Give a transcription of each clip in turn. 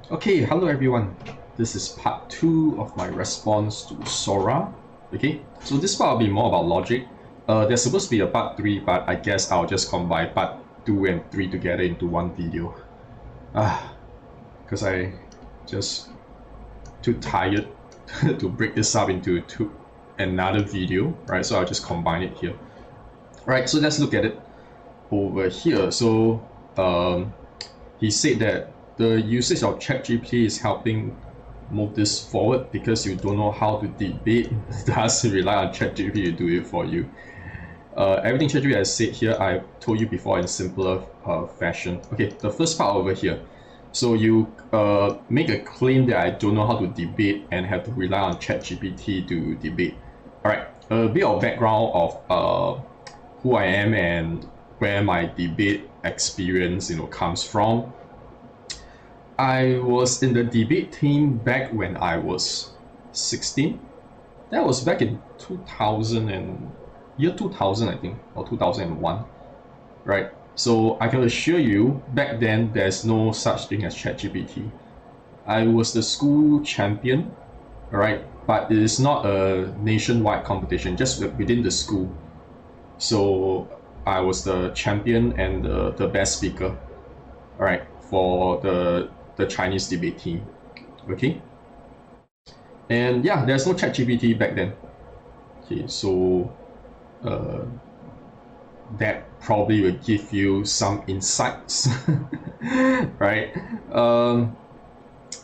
Okay, hello everyone. This is part 2 of my response to Sora. Okay, so this part will be more about logic. There's supposed to be a part 3, but I guess I'll just combine part 2 and 3 together into one video. Because I just too tired to break this up into another video, right? So I'll just combine it here. Right, so let's look at it over here. So he said that the usage of ChatGPT is helping move this forward because you don't know how to debate. Thus, rely on ChatGPT to do it for you. Everything ChatGPT has said here, I told you before in simpler fashion. Okay, the first part over here. So you make a claim that I don't know how to debate and have to rely on ChatGPT to debate. All right, a bit of background of who I am and where my debate experience, comes from. I was in the debate team back when I was 16. That was back in 2000 I think, or 2001, right? So I can assure you, back then there's no such thing as ChatGPT. I was the school champion, right? But it is not a nationwide competition, just within the school. So I was the champion and the best speaker, all right, for the Chinese debate team. Okay, and yeah, there's no ChatGPT back then. Okay, so that probably will give you some insights, right?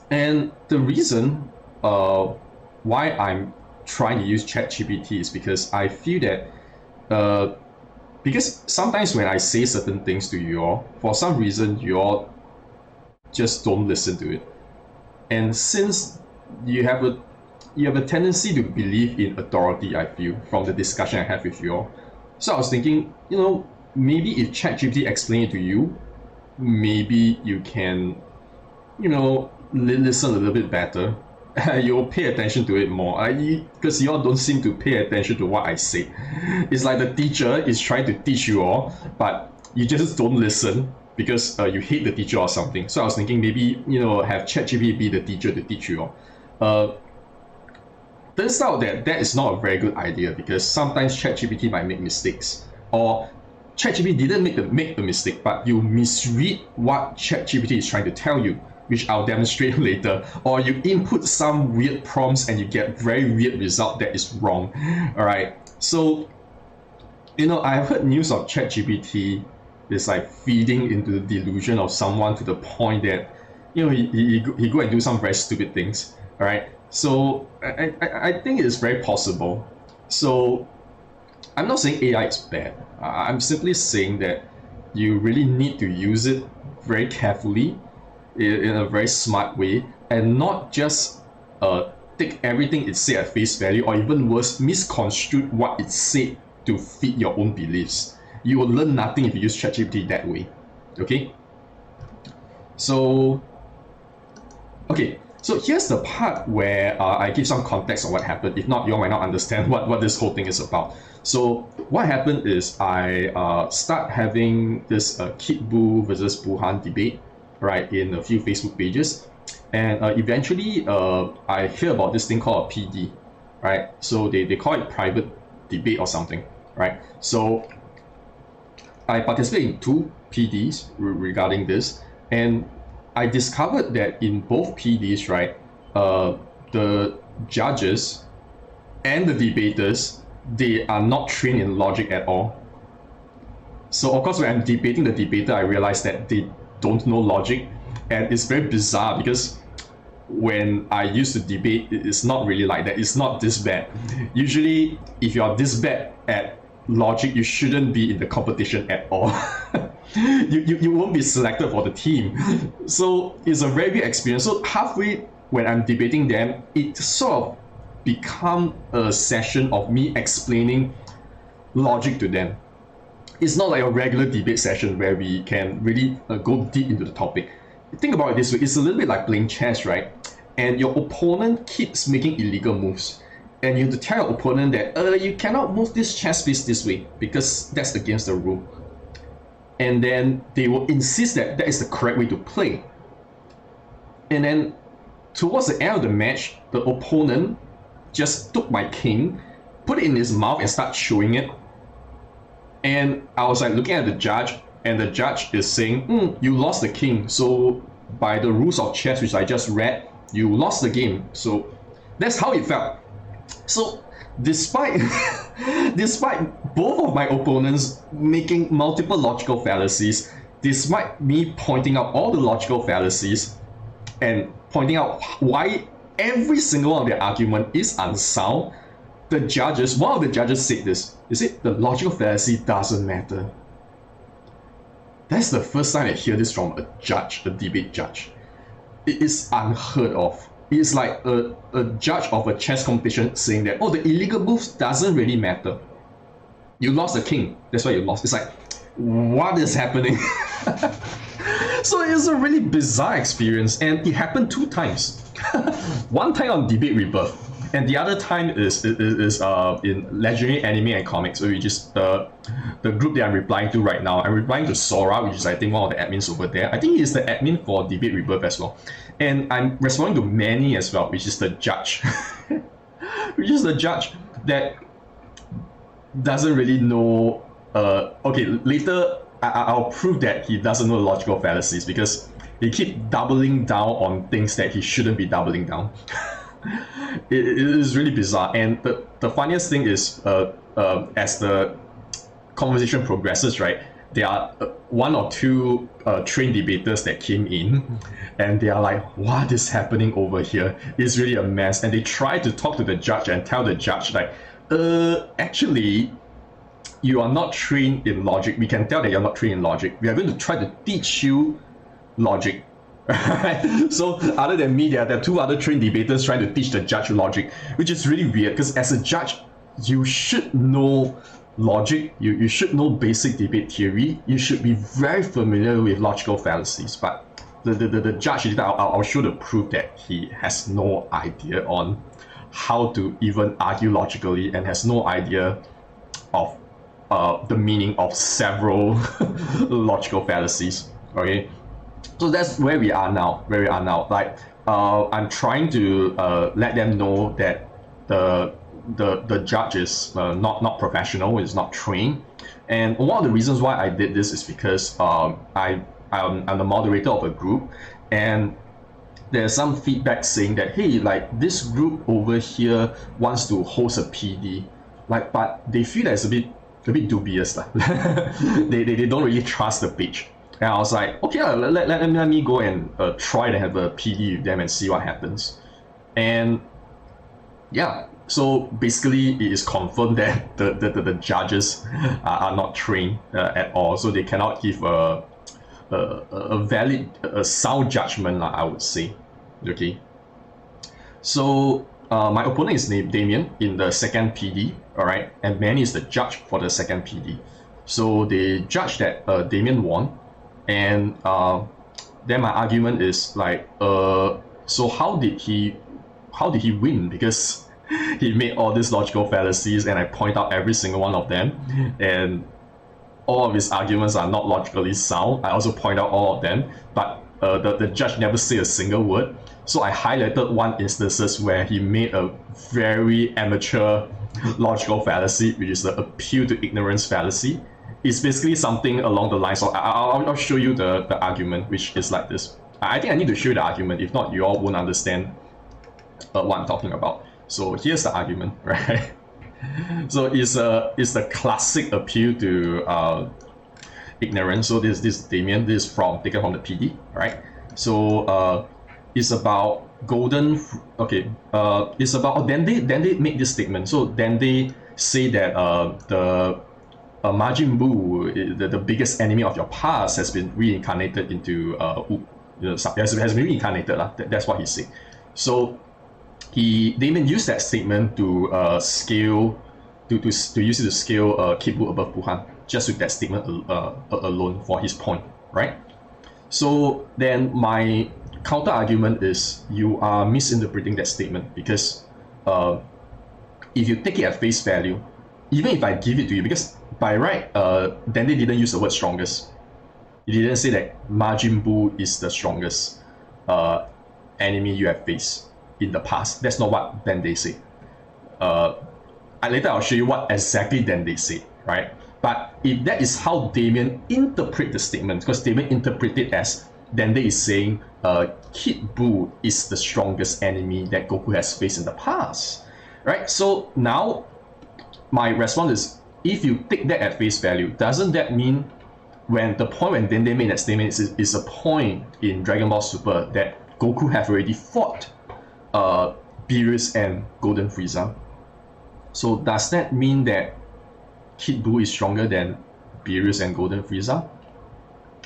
And the reason why I'm trying to use ChatGPT is because I feel that because sometimes when I say certain things to you all, for some reason you all just don't listen to it. And since you have a tendency to believe in authority, I feel, from the discussion I have with you all. So I was thinking, maybe if ChatGPT explain it to you, maybe you can, listen a little bit better. You'll pay attention to it more. Because you all don't seem to pay attention to what I say. It's like the teacher is trying to teach you all, but you just don't listen because you hate the teacher or something. So I was thinking maybe, have ChatGPT be the teacher to teach you all. Turns out that is not a very good idea because sometimes ChatGPT might make mistakes, or ChatGPT didn't make the mistake, but you misread what ChatGPT is trying to tell you, which I'll demonstrate later, or you input some weird prompts and you get very weird result that is wrong. All right, so I've heard news of ChatGPT is like feeding into the delusion of someone to the point that he go and do some very stupid things. All right, so I think it is very possible. So I'm not saying AI is bad. I'm simply saying that you really need to use it very carefully in a very smart way and not just take everything it said at face value, or even worse, misconstrue what it said to fit your own beliefs. You will learn nothing if you use ChatGPT that way. Okay? So here's the part where I give some context on what happened. If not, you all might not understand what this whole thing is about. So what happened is I start having this Kid Buu versus Buuhan debate, right, in a few Facebook pages. And eventually I hear about this thing called a PD, right? So they call it private debate or something, right? So I participated in 2 PDs regarding this, and I discovered that in both PDs, right, the judges and the debaters, they are not trained in logic at all. So of course, when I'm debating the debater, I realize that they don't know logic, and it's very bizarre because when I used to debate, it's not really like that. It's not this bad. Usually, if you're this bad at logic, you shouldn't be in the competition at all. you won't be selected for the team. So it's a very good experience. So halfway when I'm debating them, it sort of become a session of me explaining logic to them. It's not like a regular debate session where we can really go deep into the topic. Think about it this way, it's a little bit like playing chess, right? And your opponent keeps making illegal moves. And you have to tell your opponent that you cannot move this chess piece this way because that's against the rule. And then they will insist that that is the correct way to play. And then towards the end of the match, the opponent just took my king, put it in his mouth and started chewing it. And I was like looking at the judge, and the judge is saying, you lost the king. So by the rules of chess, which I just read, you lost the game. So that's how it felt. So despite despite both of my opponents making multiple logical fallacies, despite me pointing out all the logical fallacies and pointing out why every single one of their argument is unsound, one of the judges said this. He said the logical fallacy doesn't matter. That's the first time I hear this from a judge, a debate judge. It is unheard of. It's like a judge of a chess competition saying that, the illegal moves doesn't really matter. You lost the king, that's why you lost. It's like, what is happening? So it's a really bizarre experience, and it happened 2 times. One time on Debate Rebirth, and the other time is in Legendary Anime and Comics, which is the group that I'm replying to right now. I'm replying to Sora, which is I think one of the admins over there. I think he's the admin for Debate Rebirth as well. And I'm responding to Manny as well, which is the judge. Which is the judge that doesn't really know. Okay, later I'll prove that he doesn't know logical fallacies, because he keeps doubling down on things that he shouldn't be doubling down. It is really bizarre. And the funniest thing is, as the conversation progresses, right, there are 1 or 2 trained debaters that came in, and they are like, what is happening over here? It's really a mess. And they try to talk to the judge and tell the judge, like, actually, you are not trained in logic. We can tell that you're not trained in logic. We are going to try to teach you logic. So other than me, there are 2 other trained debaters trying to teach the judge logic, which is really weird, because as a judge, you should know logic, you should know basic debate theory, you should be very familiar with logical fallacies. But the judge, I'll show the proof that he has no idea on how to even argue logically, and has no idea of the meaning of several logical fallacies. Okay, so that's where we are now. Like, I'm trying to let them know that the judge is not professional, is not trained. And one of the reasons why I did this is because I'm the moderator of a group, and there's some feedback saying that, hey, like, this group over here wants to host a PD, like, but they feel that it's a bit dubious. They don't really trust the page. And I was like, okay, let me go and try to have a PD with them and see what happens. And yeah, so basically it is confirmed that the judges are not trained at all, so they cannot give a valid, sound judgment, I would say. Okay, so my opponent is named Damien in the second PD, alright, and Manny is the judge for the second PD. So they judged that Damien won, and then my argument is like, so how did he win? Because he made all these logical fallacies, and I point out every single one of them, and all of his arguments are not logically sound. I also point out all of them, but the judge never said a single word. So I highlighted 1 instances where he made a very amateur logical fallacy, which is the appeal to ignorance fallacy. It's basically something along the lines of, I'll show you the argument, which is like this. I think I need to show you the argument, if not you all won't understand what I'm talking about. So here's the argument, right? So it's the classic appeal to ignorance. So this Damien, this is taken from the PD, right? So it's about golden. Okay, it's about then they make this statement. So then they say that the Majin Buu, the biggest enemy of your past, has been reincarnated into has been reincarnated. That's what he said. So Damien used that statement to scale to use it to scale Kid Buu above Buuhan, just with that statement alone for his point, right? So then my counter argument is, you are misinterpreting that statement, because if you take it at face value, even if I give it to you, because by right, then they didn't use the word strongest. He didn't say that Majin Buu is the strongest. enemy you have faced in the past. That's not what then they say. Later I'll show you what exactly then they say, right? But if that is how Damien interpret the statement, because Damien interpret it as Dende is saying Kid Buu is the strongest enemy that Goku has faced in the past, right? So now my response is, if you take that at face value, doesn't that mean when Dende made that statement is a point in Dragon Ball Super that Goku have already fought Beerus and Golden Frieza? So does that mean that Kid Buu is stronger than Beerus and Golden Frieza?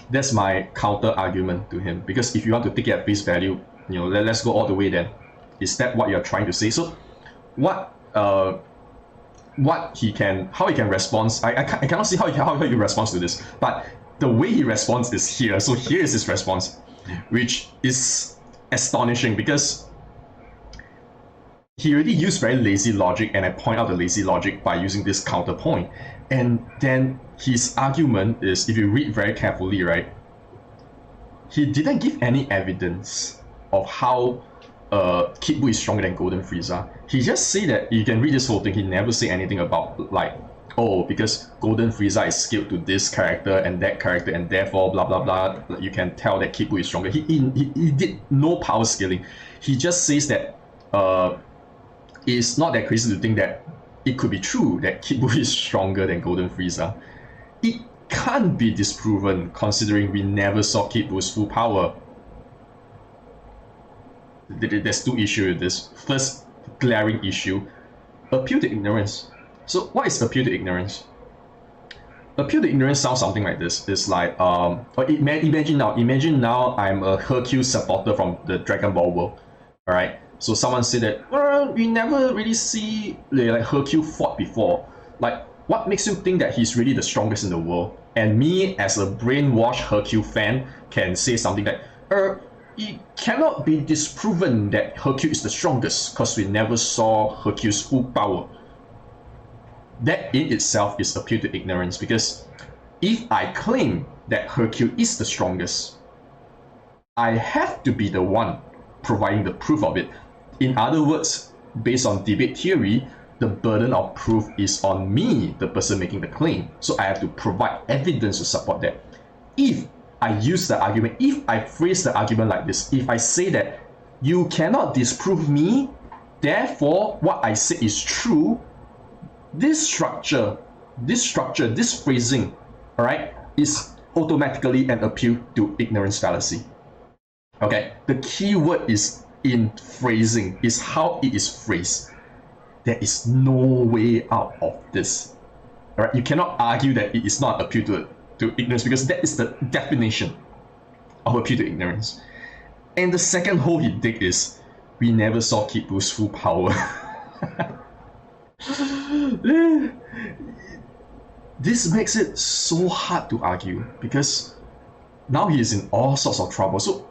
That's my counter argument to him, because if you want to take it at face value, let's go all the way then. Is that what you're trying to say? So how he can respond, I cannot see how he responds to this, but the way he responds is here. So here is his response, which is astonishing, because he already used very lazy logic, and I point out the lazy logic by using this counterpoint. And then his argument is, if you read very carefully, right, he didn't give any evidence of how Kid Buu is stronger than Golden Frieza. He just say that, you can read this whole thing, he never say anything about like, oh, because Golden Frieza is skilled to this character and that character, and therefore blah blah blah, you can tell that Kid Buu is stronger. He did no power scaling. He just says that it's not that crazy to think that it could be true that Kid Buu is stronger than Golden Frieza. It can't be disproven, considering we never saw Kid Buu's full power. There's two issues with this. First glaring issue, appeal to ignorance. So what is appeal to ignorance? Appeal to ignorance sounds something like this. It's like, imagine now I'm a Hercule supporter from the Dragon Ball world, alright? So someone said that, well, we never really see like Hercule fought before. Like, what makes you think that he's really the strongest in the world? And me, as a brainwashed Hercule fan, can say something like, it cannot be disproven that Hercule is the strongest, because we never saw Hercule's full power. That in itself is appeal to ignorance, because if I claim that Hercule is the strongest, I have to be the one providing the proof of it. In other words, based on debate theory, the burden of proof is on me, the person making the claim. So I have to provide evidence to support that. If I use the argument, if I phrase the argument like this, if I say that you cannot disprove me, therefore what I say is true, this phrasing, all right, is automatically an appeal to ignorance fallacy. Okay, the key word is in phrasing, is how it is phrased. There is no way out of this. All right, you cannot argue that it is not appeal to ignorance, because that is the definition of appeal to ignorance. And the second hole he dig is, we never saw Kid Buu's full power. This makes it so hard to argue, because now he is in all sorts of trouble. So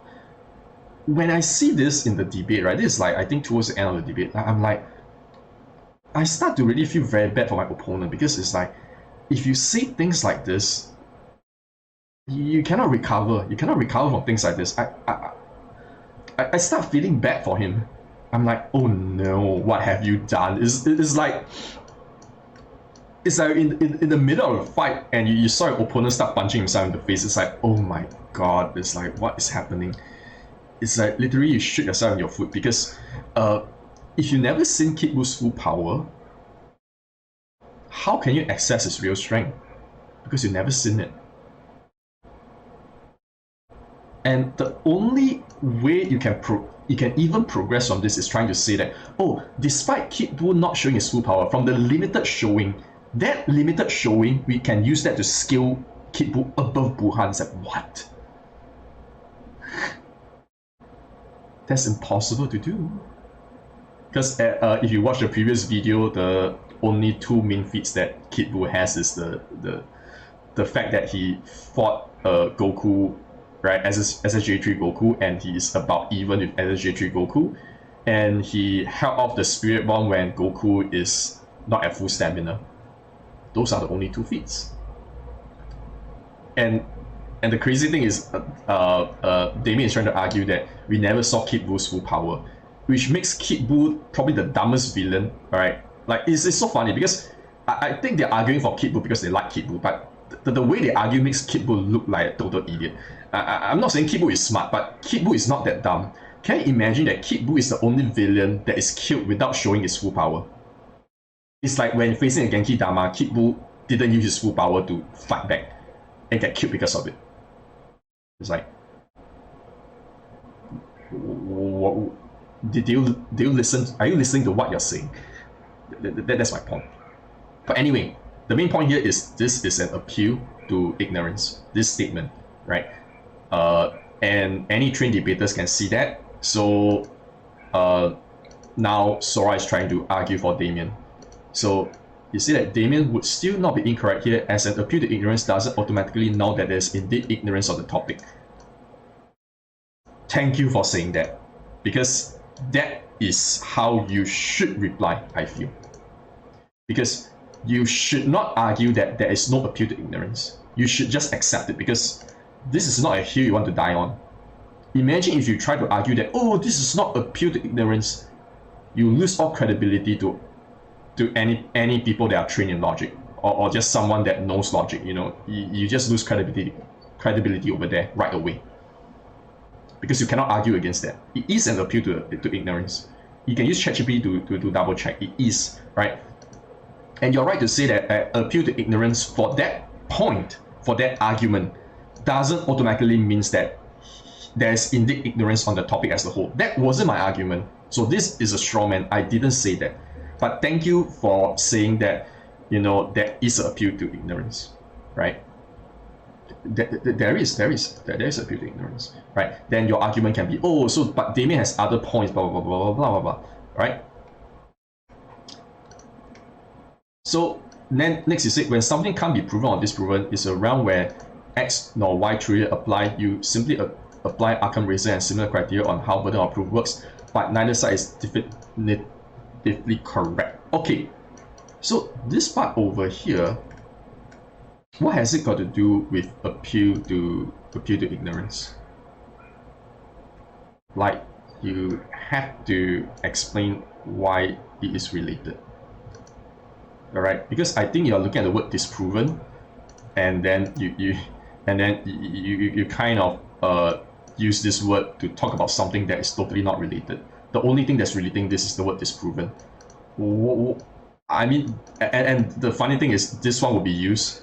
when I see this in the debate, right, this is like, I think towards the end of the debate, I'm like, I start to really feel very bad for my opponent, because it's like, if you say things like this, you cannot recover. You cannot recover from things like this. I start feeling bad for him. I'm like, oh no, what have you done? It's like in the middle of a fight, and you saw your opponent start punching himself in the face. It's like, oh my god, it's like, what is happening? It's like literally you shoot yourself in your foot, because if you never seen Kid Buu's full power, how can you access his real strength? Because you never seen it. And the only way you can even progress from this is trying to say that, oh, despite Kid Buu not showing his full power, from the limited showing, we can use that to scale Kid Buu above Buuhan. It's like, what? That's impossible to do. Because if you watch the previous video, the only two main feats that Kid Buu has is the fact that he fought Goku, right, as SSJ3 Goku, and he's about even with SSJ3 Goku, and he held off the Spirit Bomb when Goku is not at full stamina. Those are the only two feats. And And the crazy thing is, Damien is trying to argue that we never saw Kid Buu's full power, which makes Kid Buu probably the dumbest villain. All right, like it's so funny because I think they're arguing for Kid Buu because they like Kid Buu, but the way they argue makes Kid Buu look like a total idiot. I'm not saying Kid Buu is smart, but Kid Buu is not that dumb. Can you imagine that Kid Buu is the only villain that is killed without showing his full power? It's like when facing a Genki Dama, Kid Buu didn't use his full power to fight back and get killed because of it. It's like, do you listen? Are you listening to what you're saying? That's my point. But anyway, the main point here is this is an appeal to ignorance. This statement, right? And any trained debaters can see that. So now Sora is trying to argue for Damien. So you see that Damien would still not be incorrect here, as an appeal to ignorance doesn't automatically know that there's indeed ignorance of the topic. Thank you for saying that, because that is how you should reply, I feel. Because you should not argue that there is no appeal to ignorance. You should just accept it, because this is not a hill you want to die on. Imagine if you try to argue that, oh, this is not appeal to ignorance, you lose all credibility to any people that are trained in logic, or just someone that knows logic. You know, you just lose credibility over there right away, because you cannot argue against that. It is an appeal to ignorance. You can use ChatGPT to double check. It is, right? And you're right to say that appeal to ignorance for that point, for that argument, doesn't automatically means that there's indeed ignorance on the topic as a whole. That wasn't my argument. So this is a straw man. I didn't say that. But thank you for saying that, you know, there is an appeal to ignorance, right? There is appeal to ignorance, right? Then your argument can be, oh, so but Damien has other points, blah blah blah blah blah blah blah, right? So then next you say, when something can't be proven or disproven, is a realm where X nor Y truly apply. You simply apply Occam razor and similar criteria on how burden of proof works, but neither side is definitively correct. Okay, so this part over here, what has it got to do with appeal to ignorance? Like, you have to explain why it is related. All right, because I think you're looking at the word disproven, and then you kind of use this word to talk about something that is totally not related. The only thing that's relating this is the word disproven. I mean, and the funny thing is, this one will be used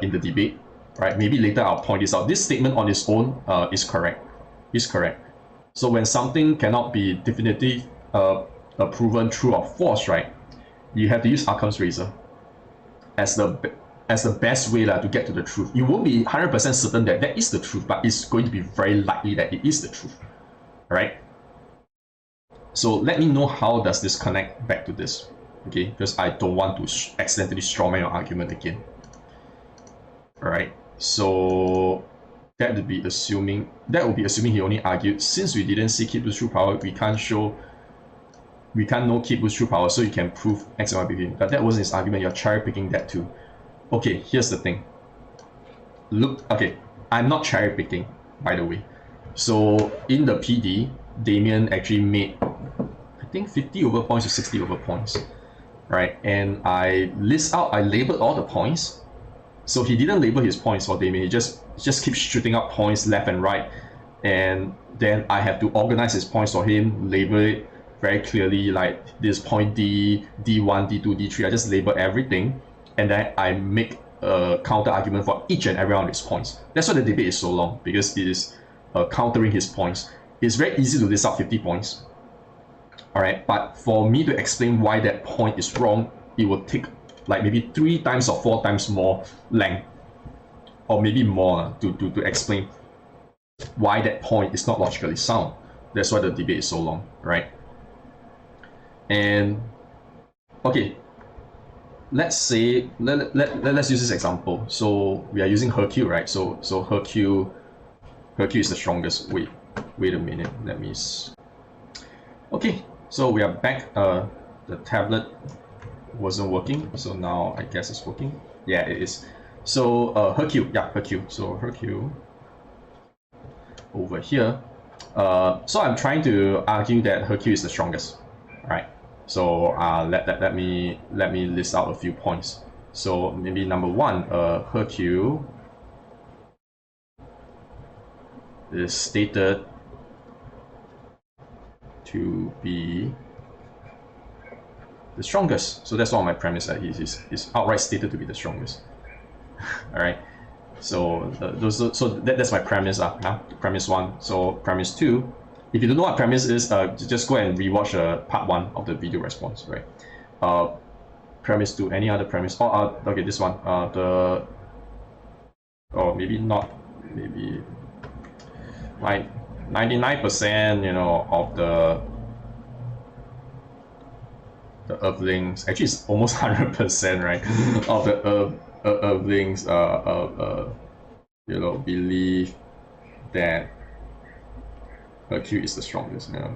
in the debate, right? Maybe later I'll point this out. This statement on its own is correct. So when something cannot be definitively proven true or false, right? You have to use Occam's razor as the best way to get to the truth. You won't be 100% certain that that is the truth, but it's going to be very likely that it is the truth, right? So let me know how does this connect back to this, okay? Because I don't want to accidentally strawman your argument again. All right. So that would be assuming he only argued, since we didn't see Kid Buu's true power, we can't know Kid Buu's true power, so you can prove X and Y between. But that wasn't his argument. You're cherry picking that too. Okay, here's the thing. Look, okay, I'm not cherry picking, by the way. So in the PD, Damien actually made, I think, 50 over points or 60 over points, right? And I labeled all the points. So he didn't label his points for Damien. He just keeps shooting up points left and right, and then I have to organize his points for him, label it very clearly, like this point D, D1, D2, D3. I just label everything, and then I make a counter argument for each and every one of his points. That's why the debate is so long, because it is countering his points. It's very easy to list out 50 points, all right? But for me to explain why that point is wrong, it will take like maybe 3 times or 4 times more length, or maybe more to explain why that point is not logically sound. That's why the debate is so long, right? And okay, let's say let's use this example. So we are using Hercule, right? So Hercule is the strongest. Wait a minute, let me okay, so we are back. The tablet wasn't working, so now I guess it's working. Yeah, it is. So Hercule, yeah, Hercule. So Hercule, over here. So I'm trying to argue that Hercule is the strongest, right? So let me list out a few points. So maybe number one, Hercule is stated to be the strongest. So that's all my premise. He's outright stated to be the strongest. All right. So that's my premise. Premise one. So premise two. If you don't know what premise is, just go and rewatch part one of the video response. Right. Premise two. Any other premise? Oh, okay. This one. Maybe not. Maybe like 99%. You know, of the Earthlings, actually it's almost 100%, right? Of the Earthlings, believe that Hercule is the strongest. You know.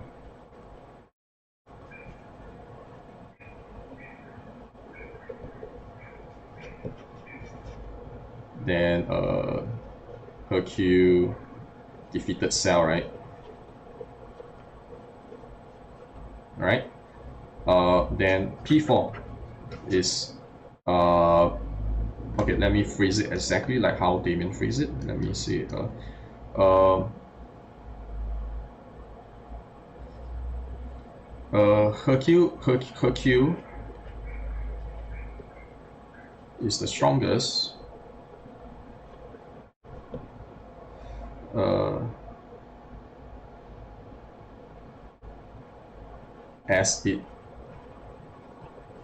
Then Hercule defeated Cell, right? Right. Then P4 is okay, let me phrase it exactly like how Damien phrased it. Let me see. Hercule is the strongest. As it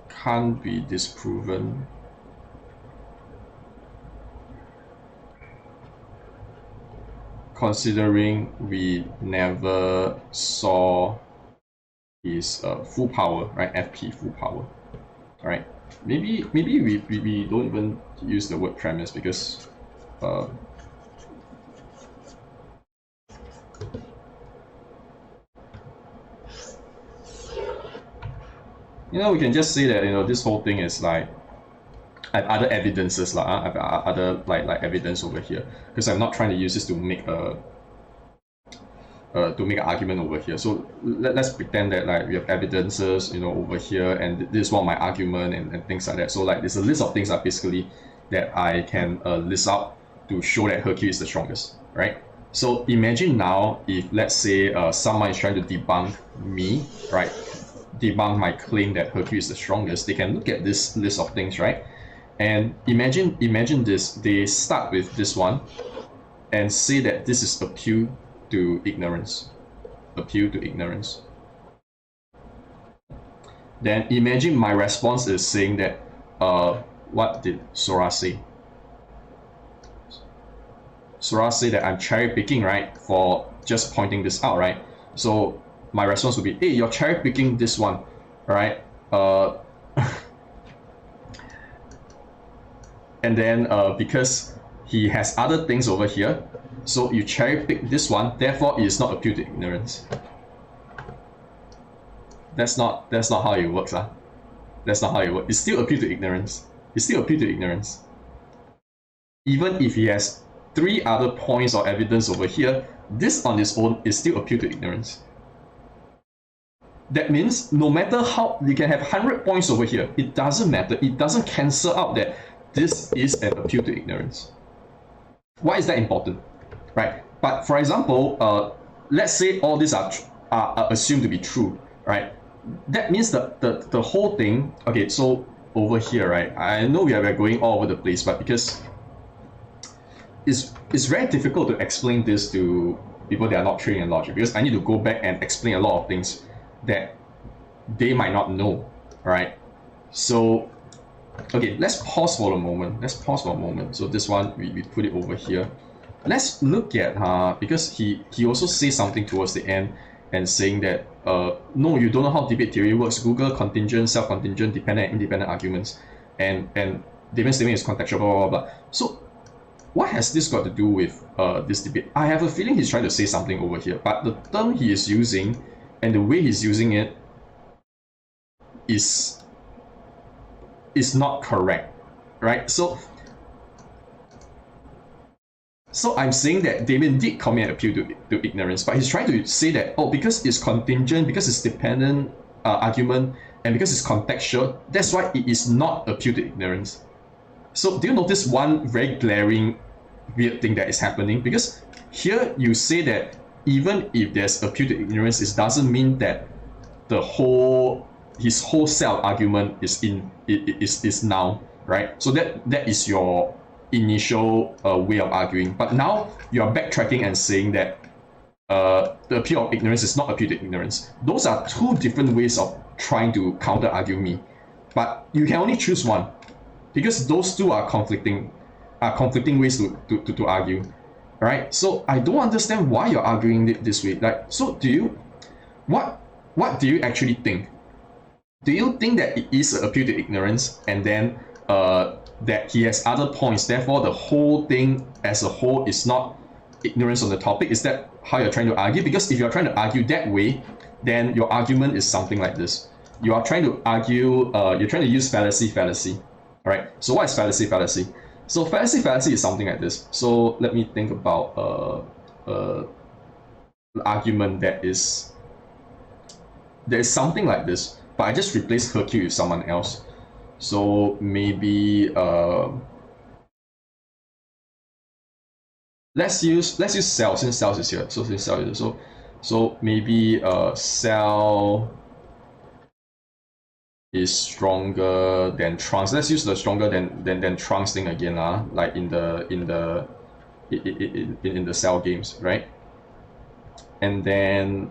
can't be disproven considering we never saw his full power, right? FP full power. All right. Maybe we don't even use the word premise because we can just say that this whole thing is like I have other evidences I have other like evidence over here because I'm not trying to use this to make an argument over here. So let's pretend that like we have evidences over here, and this is one of my argument and things like that. So like there's a list of things that basically that I can list out to show that Hercule is the strongest, right? So imagine now if let's say someone is trying to debunk me, right? Debunk my claim that Hercule is the strongest. They can look at this list of things, right? And imagine this. They start with this one and say that this is appeal to ignorance. Appeal to ignorance. Then imagine my response is saying that what did Sora say? Sora say that I'm cherry picking, right, for just pointing this out, right? So my response would be, hey, you're cherry picking this one, right? And then because he has other things over here, so you cherry pick this one, therefore it is not appeal to ignorance. That's not how it works. That's not how it works. It's still appeal to ignorance. It's still appeal to ignorance. Even if he has 3 other points or evidence over here, this on its own is still appeal to ignorance. That means no matter how you can have 100 points over here, it doesn't matter. It doesn't cancel out that this is an appeal to ignorance. Why is that important? Right? But for example, let's say all these are assumed to be true, right? That means the whole thing. Okay, so over here, right? I know we are going all over the place, but because it's very difficult to explain this to people that are not trained in logic, because I need to go back and explain a lot of things that they might not know, right? So, okay, let's pause for a moment. So this one, we put it over here. Let's look at, because he also says something towards the end and saying that, no, you don't know how debate theory works. Google contingent, self-contingent, dependent, and independent arguments. And David's statement is contextual, blah, blah, blah. So, what has this got to do with this debate? I have a feeling he's trying to say something over here, but the term he is using and the way he's using it is not correct, right? So So I'm saying that Damien did commit an appeal to ignorance, but he's trying to say that, oh, because it's contingent, because it's dependent argument, and because it's contextual, that's why it is not appeal to ignorance. So do you notice one very glaring weird thing that is happening? Because here you say that even if there's appeal to ignorance, it doesn't mean that his whole set of argument is null, right? So that is your initial way of arguing. But now you are backtracking and saying that the appeal of ignorance is not appeal to ignorance. Those are two different ways of trying to counter argue me, but you can only choose one because those two are conflicting ways to argue, right? So I don't understand why you're arguing it this way. Like, so what do you actually think? Do you think that it is an appeal to ignorance, and then that he has other points, therefore the whole thing as a whole is not ignorance on the topic? Is that how you're trying to argue? Because if you're trying to argue that way, then your argument is something like this. You are trying to argue, you're trying to use fallacy, right? So what is fallacy? So fallacy is something like this. So let me think about an argument that is something like this, but I just replace Hercule with someone else. So maybe let's use Cell, since Cell is here. So maybe Cell is stronger than Trunks. Let's use the stronger than Trunks thing again, like in the Cell games, right? And then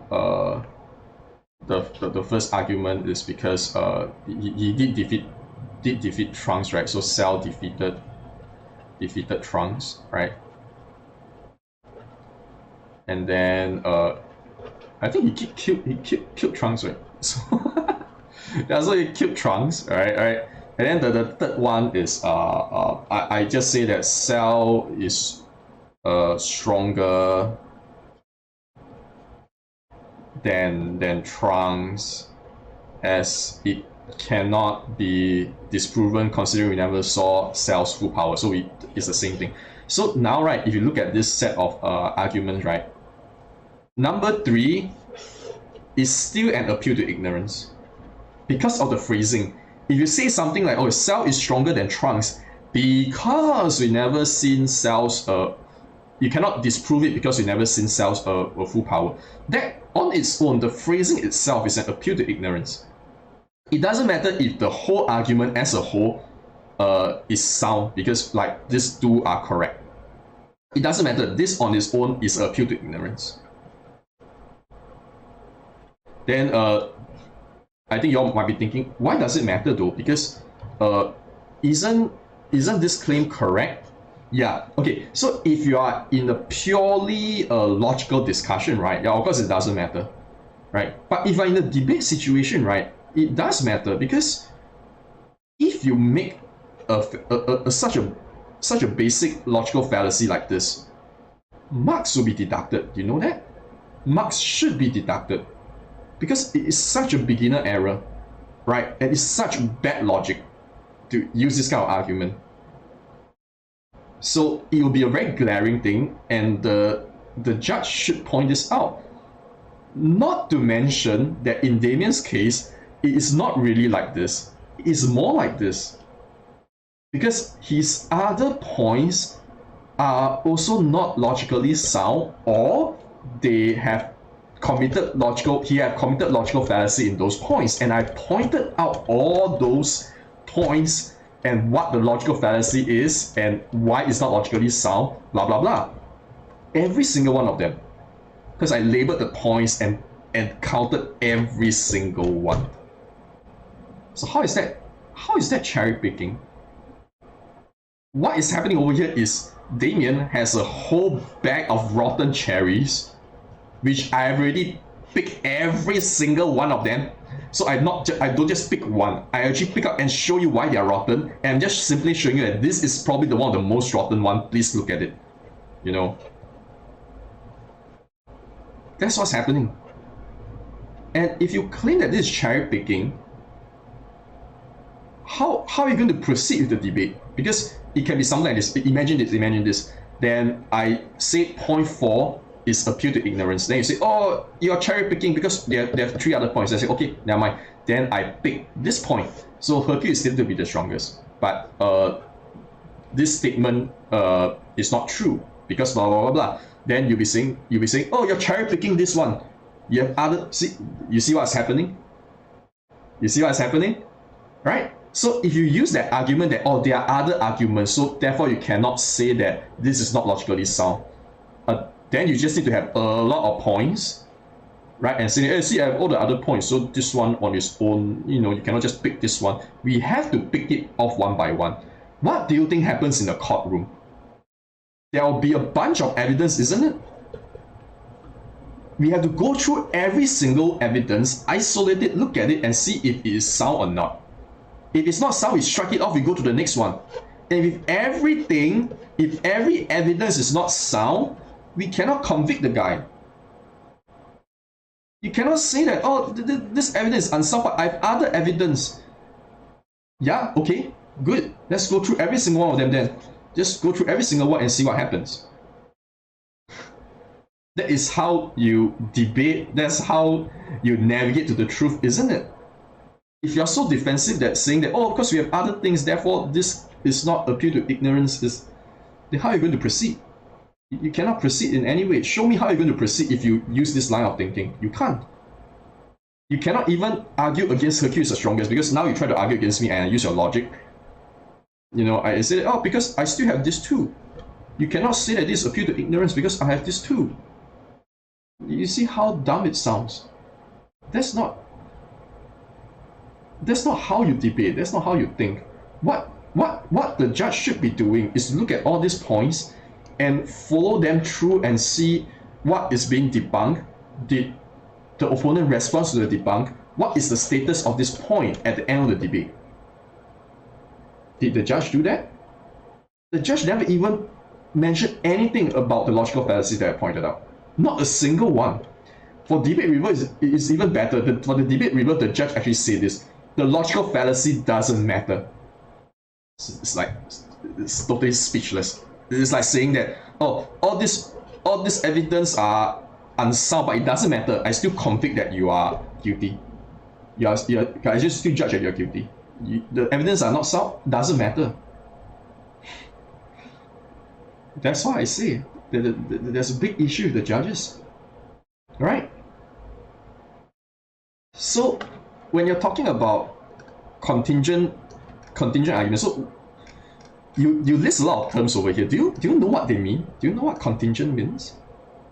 the first argument is because he did defeat Trunks, right? So Cell defeated Trunks, right? And then I think he killed Trunks, right? So yeah, so he killed Trunks, right? And then the third one is I just say that Cell is stronger than Trunks, as it cannot be disproven considering we never saw Cell's full power. So it's the same thing. So now, right, if you look at this set of arguments, right, number 3 is still an appeal to ignorance because of the phrasing. If you say something like, oh, Cell is stronger than Trunks because we never seen Cell's you cannot disprove it because you never seen Cell's full power. That on its own, the phrasing itself is an appeal to ignorance. It doesn't matter if the whole argument as a whole is sound, because like these two are correct. It doesn't matter. This on its own is an appeal to ignorance. Then I think you all might be thinking, why does it matter though? Because isn't this claim correct? Yeah, okay, so if you are in a purely logical discussion, right, yeah, of course it doesn't matter, right? But if you're in a debate situation, right, it does matter, because if you make such a basic logical fallacy like this, marks will be deducted. Do you know that? Marks should be deducted, because it is such a beginner error, right? And it's such bad logic to use this kind of argument. So it will be a very glaring thing, and the judge should point this out. Not to mention that in Damien's case, it is not really like this. It is more like this. Because his other points are also not logically sound, or they have committed logical fallacy in those points. And I pointed out all those points and what the logical fallacy is and why it's not logically sound, blah blah blah. Every single one of them. Because I labeled the points and counted every single one. So how is that cherry picking? What is happening over here is Damien has a whole bag of rotten cherries, which I have already picked every single one of them. So I don't just pick one. I actually pick up and show you why they are rotten, and I'm just simply showing you that this is probably the one of the most rotten one. Please look at it. You know, that's what's happening. And if you claim that this is cherry picking, how are you going to proceed with the debate? Because it can be something like this. Imagine this. then I say point 4 is appeal to ignorance. Then you say, oh, you're cherry picking because there are 3 other points. I say, okay, never mind. Then I pick this point. So her appeal is still to be the strongest. But this statement is not true because blah blah blah blah. Then you'll be saying, oh, you're cherry picking this one. You have other, you see what's happening? You see what's happening? Right? So if you use that argument that, oh, there are other arguments, so therefore you cannot say that this is not logically sound, then you just need to have a lot of points, right? And say, hey, see, I have all the other points, so this one on its own, you cannot just pick this one. We have to pick it off one by one. What do you think happens in a courtroom? There will be a bunch of evidence, isn't it? We have to go through every single evidence, isolate it, look at it, and see if it is sound or not. If it's not sound, we strike it off, we go to the next one. And if every evidence is not sound, we cannot convict the guy. You cannot say that, oh, this evidence is unsound, but I have other evidence. Yeah, okay, good. Let's go through every single one of them then. Just go through every single one and see what happens. That is how you debate, that's how you navigate to the truth, isn't it? If you're so defensive that saying that, oh, because we have other things, therefore this is not appeal to ignorance, then how are you going to proceed? You cannot proceed in any way. Show me how you're going to proceed if you use this line of thinking. You can't. You cannot even argue against Hercules the strongest, because now you try to argue against me and I use your logic. I say, oh, because I still have this too. You cannot say that this appeal to ignorance because I have this too. You see how dumb it sounds? That's not how you debate. That's not how you think. What the judge should be doing is look at all these points and follow them through and see what is being debunked. Did the opponent respond to the debunk? What is the status of this point at the end of the debate? Did the judge do that? The judge never even mentioned anything about the logical fallacies that I pointed out. Not a single one. For debate review, it's even better. For the debate review, the judge actually said this. The logical fallacy doesn't matter. It's totally speechless. It's like saying that, oh, all this evidence are unsound, but it doesn't matter. I still convict that you are guilty. I just still judge that you're guilty. The evidence are not sound, doesn't matter. That's why I say that there's a big issue with the judges, right? So when you're talking about contingent arguments, so you list a lot of terms over here. Do you know what they mean? Do you know what contingent means?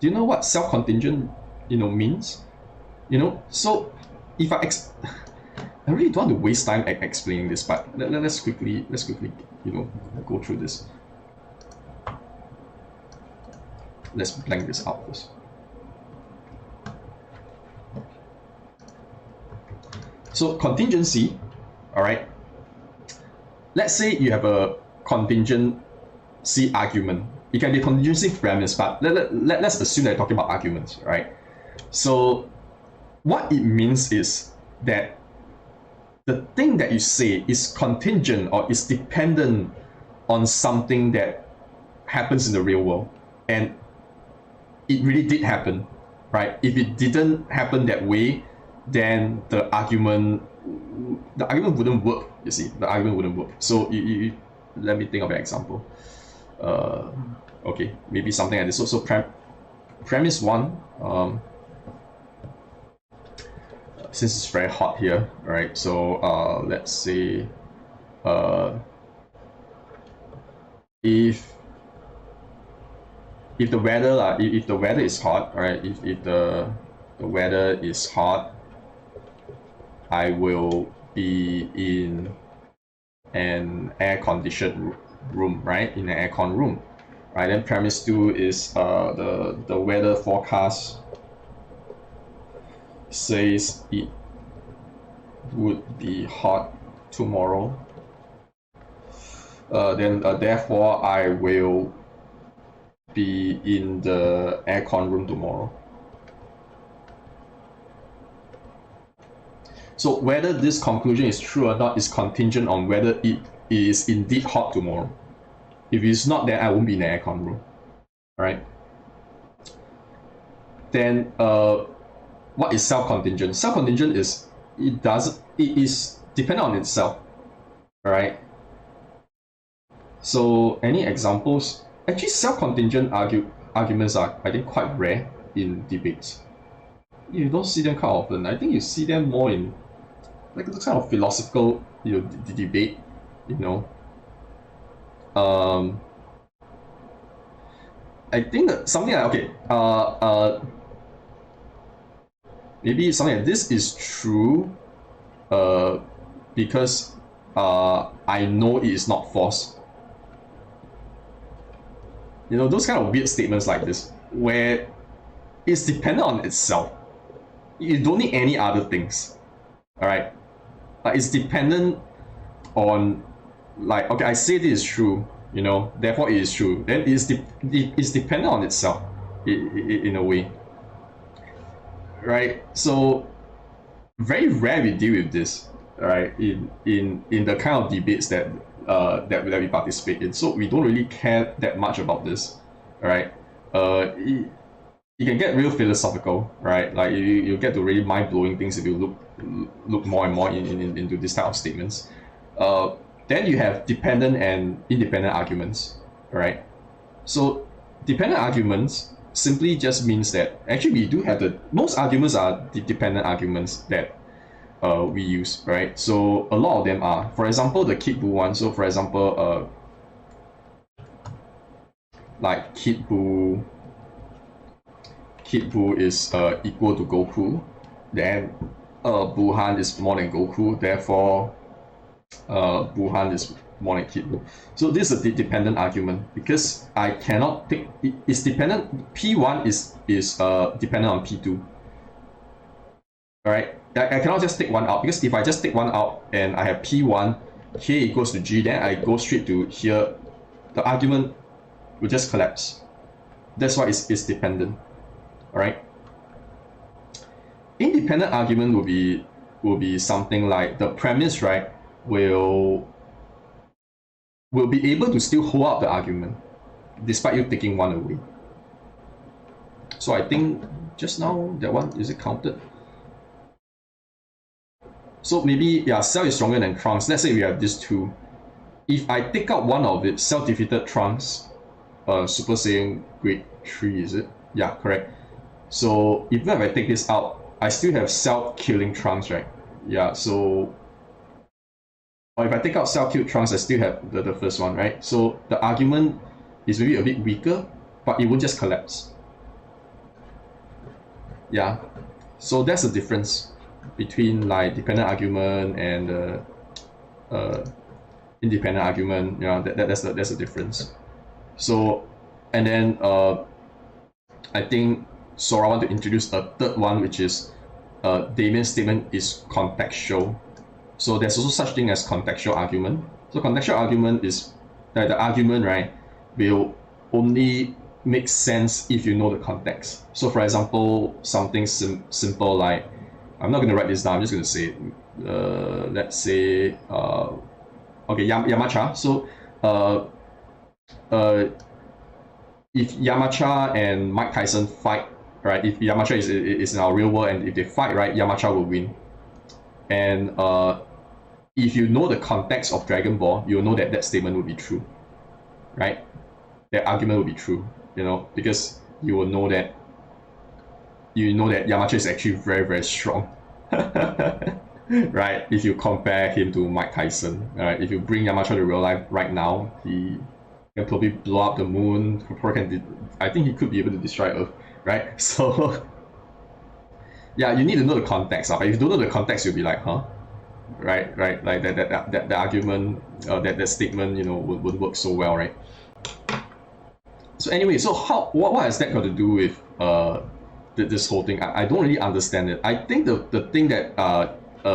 Do you know what self-contingent means? So if I really don't want to waste time explaining this, but let's quickly go through this. Let's blank this out first. So contingency, all right. Let's say you have a contingency argument. It can be a contingency premise, but let's assume that you're talking about arguments, right? So what it means is that the thing that you say is contingent or is dependent on something that happens in the real world, and it really did happen, right? If it didn't happen that way, then the argument wouldn't work. You see, the argument wouldn't work. So let me think of an example. Okay, maybe something like this. So premise one. Since it's very hot here, right? So let's say if the weather if the weather is hot, right? If the weather is hot, I will be in an air-conditioned room, right? In an aircon room, right? Then premise 2 is the weather forecast says it would be hot tomorrow. Then therefore I will be in the aircon room tomorrow. So whether this conclusion is true or not is contingent on whether it is indeed hot tomorrow. If it's not, then I won't be in the aircon room. right? Then what is self-contingent? Self-contingent is it is dependent on itself, right? So any examples? Actually, self-contingent arguments are, I think, quite rare in debates. You don't see them quite often. I think you see them more in like the kind of philosophical, debate, you know. Um, I think that something like okay, maybe something like this is true, because I know it is not false. You know, those kind of weird statements like this, where it's dependent on itself. You don't need any other things. All right, like it's dependent on, like, okay, I say this is true, therefore it is true. Then it's dependent on itself, in a way, right? So very rare we deal with this, right? In the kind of debates that we participate in. So we don't really care that much about this, right? It can get real philosophical, right? Like you get to really mind blowing things if you look more and more into this type of statements. Then you have dependent and independent arguments, right? So dependent arguments simply just means that actually we do have most arguments are the dependent arguments that we use, right? So a lot of them are, for example, the Kid Buu one. So for example, like Kid Buu is equal to Goku, then Buuhan is more than Goku, therefore Buuhan is more than Kid Buu. So this is a dependent argument because I cannot take it's dependent. P1 is dependent on P2. Alright, I cannot just take one out, because if I just take one out and I have P1 K equals to G, then I go straight to here, the argument will just collapse. That's why it's dependent. Alright. Independent argument will be something like the premise, right, will be able to still hold up the argument despite you taking one away. So I think just now that one, is it counted? So maybe, yeah, Cell is stronger than Trunks. Let's say we have these two. If I take out one of it, Cell defeated Trunks, Super Saiyan grade 3, is it? Yeah, correct. So even if I take this out, I still have Cell killing Trunks, right? Yeah, so or if I take out Cell killed Trunks, I still have the first one, right? So the argument is maybe a bit weaker, but it won't just collapse. Yeah, so that's the difference between like dependent argument and independent argument. That's the difference. So, and then I think Sora want to introduce a third one, which is Damien's statement is contextual. So there's also such thing as contextual argument. So contextual argument is that the argument, right, will only make sense if you know the context. So for example, something simple like, I'm not going to write this down, I'm just going to say it. Let's say, okay, Yamcha. So if Yamcha and Mike Tyson fight, right, if Yamcha is in our real world and if they fight, right, Yamcha will win. And if you know the context of Dragon Ball, you'll know that that statement will be true, right? That argument will be true, because you will know that Yamcha is actually very, very strong, right? If you compare him to Mike Tyson, right? If you bring Yamcha to real life right now, he can probably blow up the moon. I think he could be able to destroy Earth, right? So yeah, you need to know the context. But if you don't know the context, you'll be like, huh? Right, like that argument, that statement, would work so well, right? So anyway, so what has that got to do with this whole thing? I don't really understand it. I think the thing that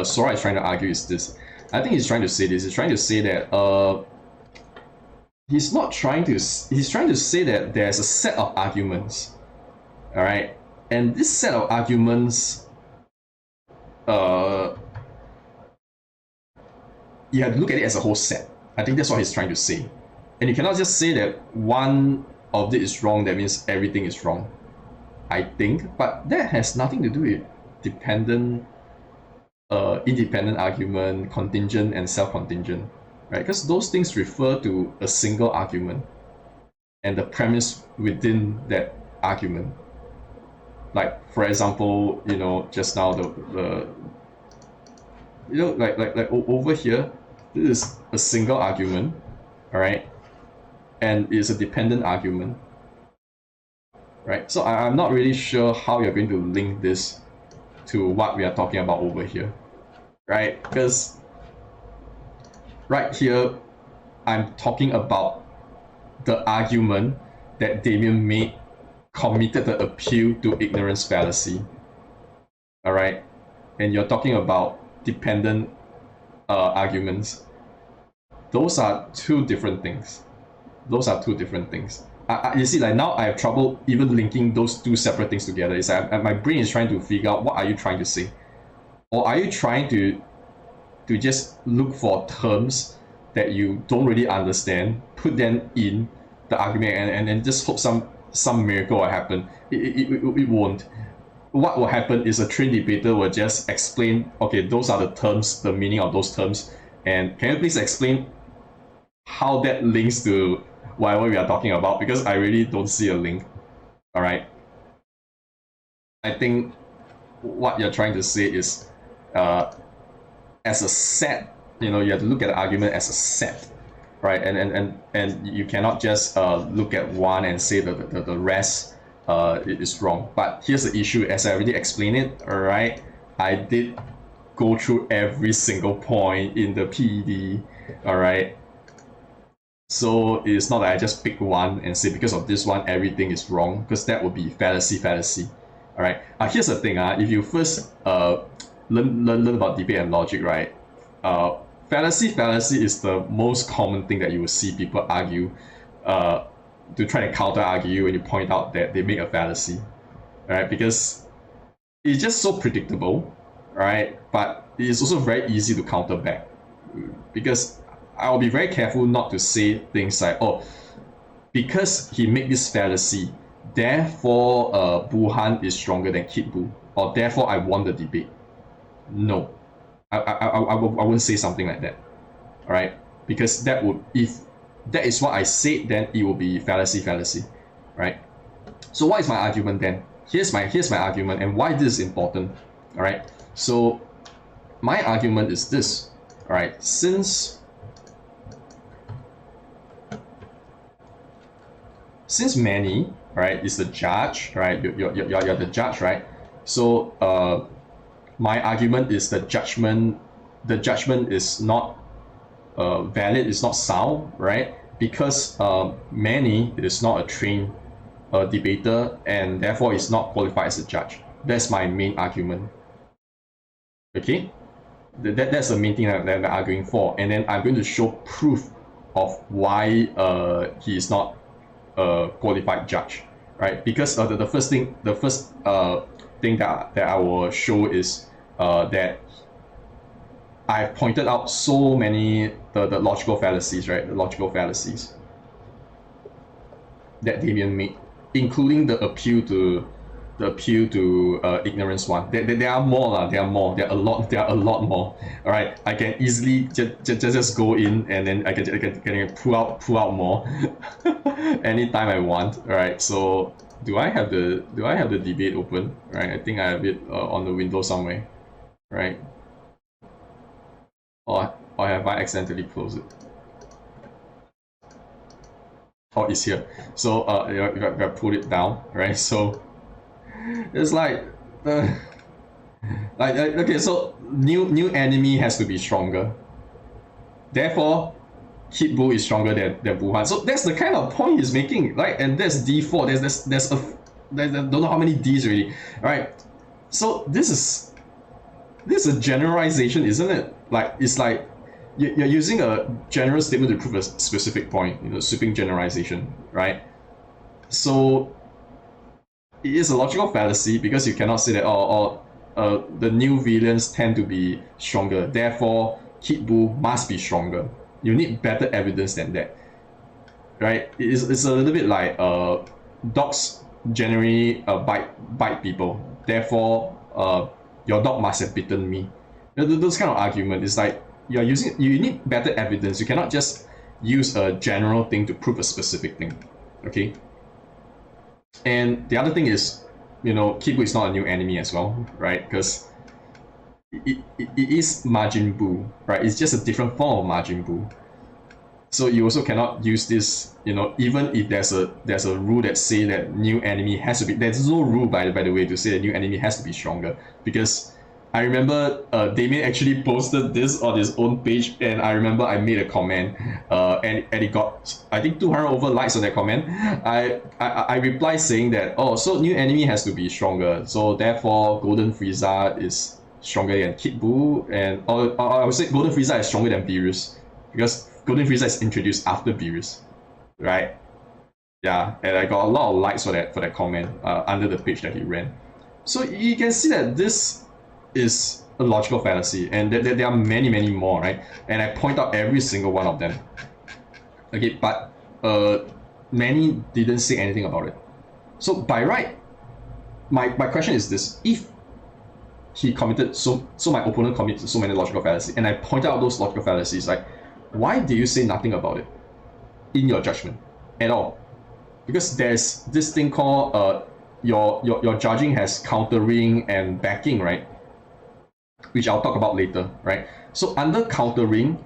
Sora is trying to argue is this. I think he's trying to say this. He's trying to say that he's trying to say that there's a set of arguments, all right, and this set of arguments, you have to look at it as a whole set. I think that's what he's trying to say. And you cannot just say that one of it is wrong, that means everything is wrong, I think. But that has nothing to do with dependent, independent argument, contingent, and self-contingent, right? Because those things refer to a single argument and the premise within that argument. Like, for example, just now the like over here, this is a single argument, all right, and it's a dependent argument, right? So I'm not really sure how you're going to link this to what we are talking about over here, right? Because right here, I'm talking about the argument that Damien made, committed the appeal to ignorance fallacy, all right? And you're talking about dependent arguments. Those are two different things. You see, like now I have trouble even linking those two separate things together. It's like my brain is trying to figure out what are you trying to say, or are you trying to just look for terms that you don't really understand, put them in the argument, and then just hope some miracle will happen. It won't. What will happen is a trained debater will just explain, okay, those are the terms, the meaning of those terms, and can you please explain how that links to whatever we are talking about, because I really don't see a link. All right. I think what you're trying to say is, as a set, you have to look at the argument as a set, right? And you cannot just look at one and say that the rest is wrong. But here's the issue, as I already explained it, all right? I did go through every single point in the PED, all right? So it's not that I just pick one and say because of this one everything is wrong, because that would be fallacy. All right. Here's the thing. If you first learn about debate and logic, right? Fallacy is the most common thing that you will see people argue, to try to counter argue when you point out that they make a fallacy, right? Because it's just so predictable, right? But it's also very easy to counter back, because I'll be very careful not to say things like, oh, because he made this fallacy, therefore Buuhan is stronger than Kid Buu, or therefore I won the debate. No, I wouldn't say something like that, all right? Because that would, if that is what I said, then it will be fallacy, right? So what is my argument then? Here's my argument, and why this is important, all right? So my argument is this, all right? Since many, right, is the judge, right? You're the judge, right? So my argument is the judgment is not valid, is not sound, right? Because many is not a trained debater, and therefore is not qualified as a judge. That's my main argument. Okay, that's the main thing that I'm arguing for, and then I'm going to show proof of why he is not a qualified judge, right? Because the first thing that I will show is that I've pointed out so many the logical fallacies, right? The logical fallacies that Damien made, including the appeal to ignorance one. There are more. There are a lot more. All right, I can easily just go in, and then I can pull out more anytime I want. All right, so do I have the debate open? All right, I think I have it on the window somewhere, right? Or have I accidentally closed it? Oh, it's here. So if I pull it down, right? So it's like okay, so new enemy has to be stronger. Therefore, Kid Buu is stronger than Buuhan. So that's the kind of point he's making, right? And that's D4. There's don't know how many Ds already, right? So this is a generalization, isn't it? Like, it's like you're using a general statement to prove a specific point, sweeping generalization, right? So it is a logical fallacy, because you cannot say that the new villains tend to be stronger, therefore Kid Buu must be stronger. You need better evidence than that. right? It's a little bit like dogs generally bite people. Therefore, your dog must have bitten me. Those kind of argument is like you need better evidence. You cannot just use a general thing to prove a specific thing. Okay. And the other thing is, Kid Buu is not a new enemy as well, right? Because it is Majin Buu, right? It's just a different form of Majin Buu. So you also cannot use this, even if there's a rule that say that new enemy has to be. There's no rule by the way to say that new enemy has to be stronger, because I remember Damien actually posted this on his own page, and I remember I made a comment, and it got, I think, 200 over likes on that comment. I replied saying that, oh, so new enemy has to be stronger, so therefore Golden Frieza is stronger than Kid Buu, and or I would say Golden Frieza is stronger than Beerus, because Golden Frieza is introduced after Beerus, right? Yeah, and I got a lot of likes for that comment under the page that he ran. So you can see that this is a logical fallacy, and there are many more, right? And I point out every single one of them. Okay, but many didn't say anything about it. So by right, my question is this: if he committed so my opponent committed so many logical fallacies, and I pointed out those logical fallacies, like, why do you say nothing about it in your judgment at all? Because there's this thing called your judging has countering and backing, right? Which I'll talk about later, right? So under countering,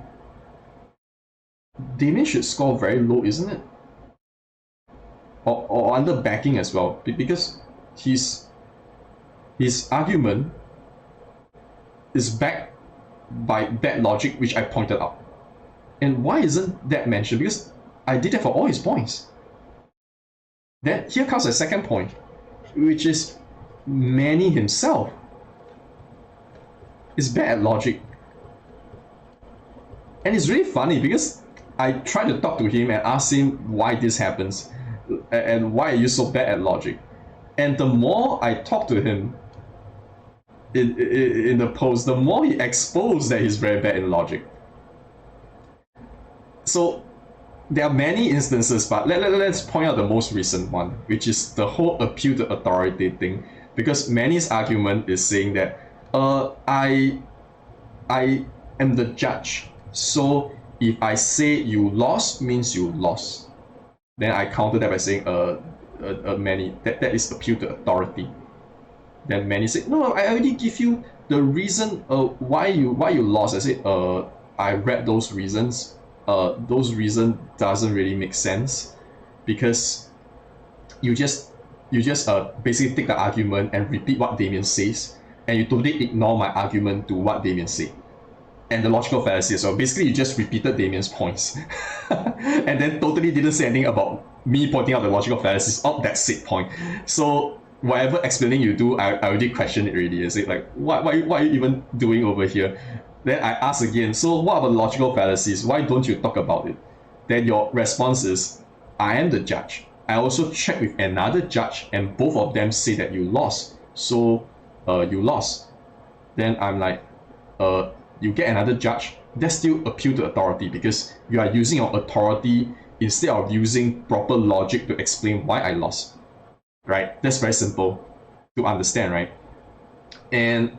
Damien should score very low, isn't it? Or under backing as well, because his argument is backed by bad logic, which I pointed out. And why isn't that mentioned? Because I did that for all his points. Then here comes the second point, which is Manny himself is bad at logic. And it's really funny because I tried to talk to him and ask him why this happens and why are you so bad at logic. And the more I talk to him in the post, the more he exposed that he's very bad in logic. So there are many instances, but let's point out the most recent one, which is the whole appeal to authority thing. Because Manny's argument is saying that I am the judge, so if I say you lost means you lost. Then I counter that by saying Manny, that is appeal to authority. Then Manny said, no, I already give you the reason why you lost. I said I read those reasons. Those reasons doesn't really make sense, because you just basically take the argument and repeat what Damien says, and you totally ignore my argument to what Damien said. And the logical fallacy as well. Basically, you just repeated Damien's points and then totally didn't say anything about me pointing out the logical fallacies of that said point. So whatever explaining you do, I already question it already. Is it like, what are you even doing over here? Then I ask again, so what about logical fallacies? Why don't you talk about it? Then your response is, I am the judge. I also checked with another judge and both of them say that you lost. So you lost. Then I'm like, you get another judge. That's still appeal to authority, because you are using your authority instead of using proper logic to explain why I lost. Right? That's very simple to understand, right? And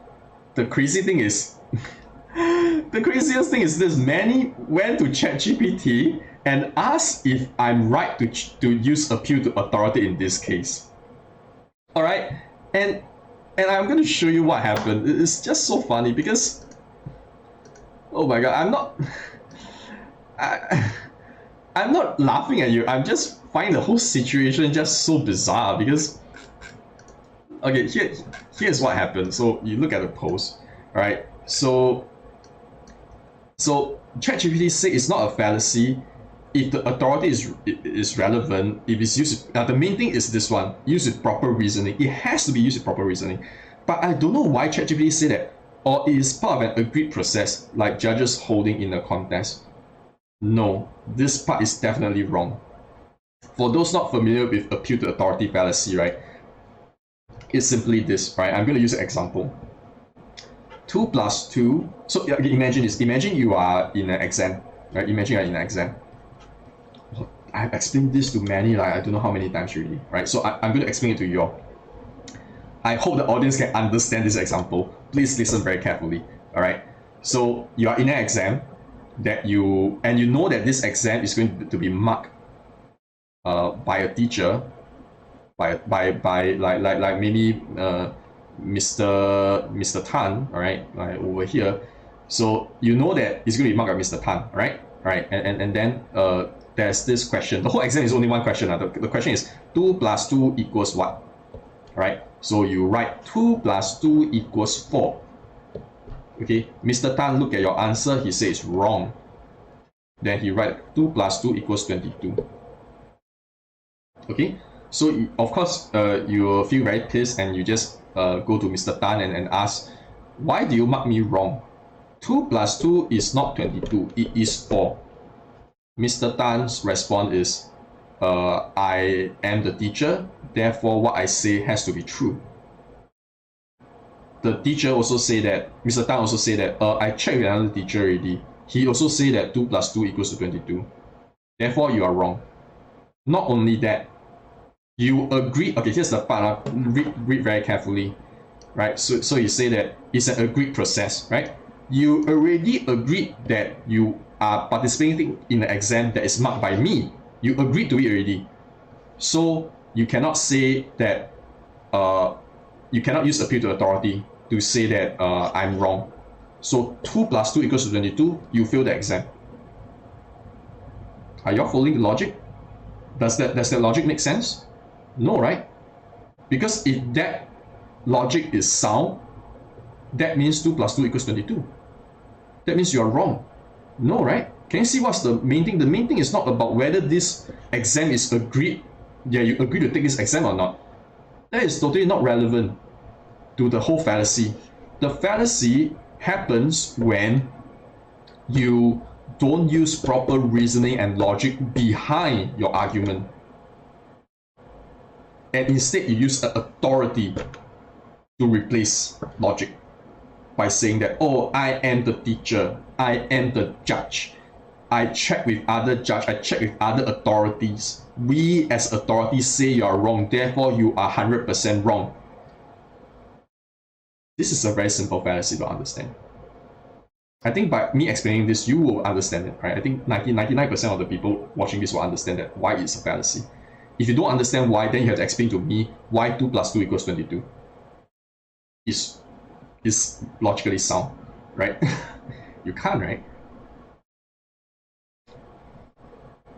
the crazy thing is, the craziest thing is this: Manny went to ChatGPT and asked if I'm right to use appeal to authority in this case. All right, and I'm going to show you what happened. It's just so funny because, oh my god, I'm not laughing at you. I'm just finding the whole situation just so bizarre because, okay, here's what happened. So you look at the post, right? So ChatGPT says it's not a fallacy if the authority is relevant, if it's used. Now the main thing is this one: use with proper reasoning. It has to be used with proper reasoning. But I don't know why ChatGPT said that, or it is part of an agreed process, like judges holding in a contest. No, this part is definitely wrong. For those not familiar with appeal to authority fallacy, right? It's simply this, right? I'm going to use an example. 2 plus 2. So imagine this. Imagine you are in an exam, right? Imagine you are in an exam. I've explained this to many, like I don't know how many times already, right? So I'm going to explain it to you all. I hope the audience can understand this example. Please listen very carefully, all right? So you are in an exam that you know that this exam is going to be marked by a teacher, by like maybe Mr. Tan, all right, like over here. So you know that it's going to be marked by Mr. Tan, right? Right, and then there's this question. The whole exam is only one question. The question is 2 plus 2 equals what? Right? So you write 2 plus 2 equals 4. Okay, Mr. Tan look at your answer, he says wrong. Then he write 2 plus 2 equals 22. Okay, so of course you will feel very pissed and you just go to Mr. Tan and ask, why do you mark me wrong? 2 plus 2 is not 22, it is 4. Mr. Tan's response is, I am the teacher, therefore what I say has to be true. The teacher also say that, Mr. Tan also say that, I checked with another teacher already. He also say that 2 plus 2 equals to 22. Therefore, you are wrong. Not only that, you agree, okay, here's the part, read very carefully, right? So you say that it's an agreed process, right? You already agreed that you are participating in an exam that is marked by me. You agreed to it already. So you cannot say that, you cannot use appeal to authority to say that I'm wrong. So 2 plus 2 equals to 22, you fail the exam. Are you all following the logic? Does that logic make sense? No, right? Because if that logic is sound, that means 2 plus 2 equals 22. That means you are wrong. No, right? Can you see what's the main thing? The main thing is not about whether this exam is agreed. Yeah, you agree to take this exam or not. That is totally not relevant to the whole fallacy. The fallacy happens when you don't use proper reasoning and logic behind your argument. And instead you use authority to replace logic by saying that, oh, I am the teacher, I am the judge, I check with other judge, I check with other authorities. We as authorities say you are wrong, therefore you are 100% wrong. This is a very simple fallacy to understand. I think by me explaining this, you will understand it, right? I think 99% of the people watching this will understand that why it's a fallacy. If you don't understand why, then you have to explain to me why 2 plus 2 equals 22. Is logically sound, right? You can't, right?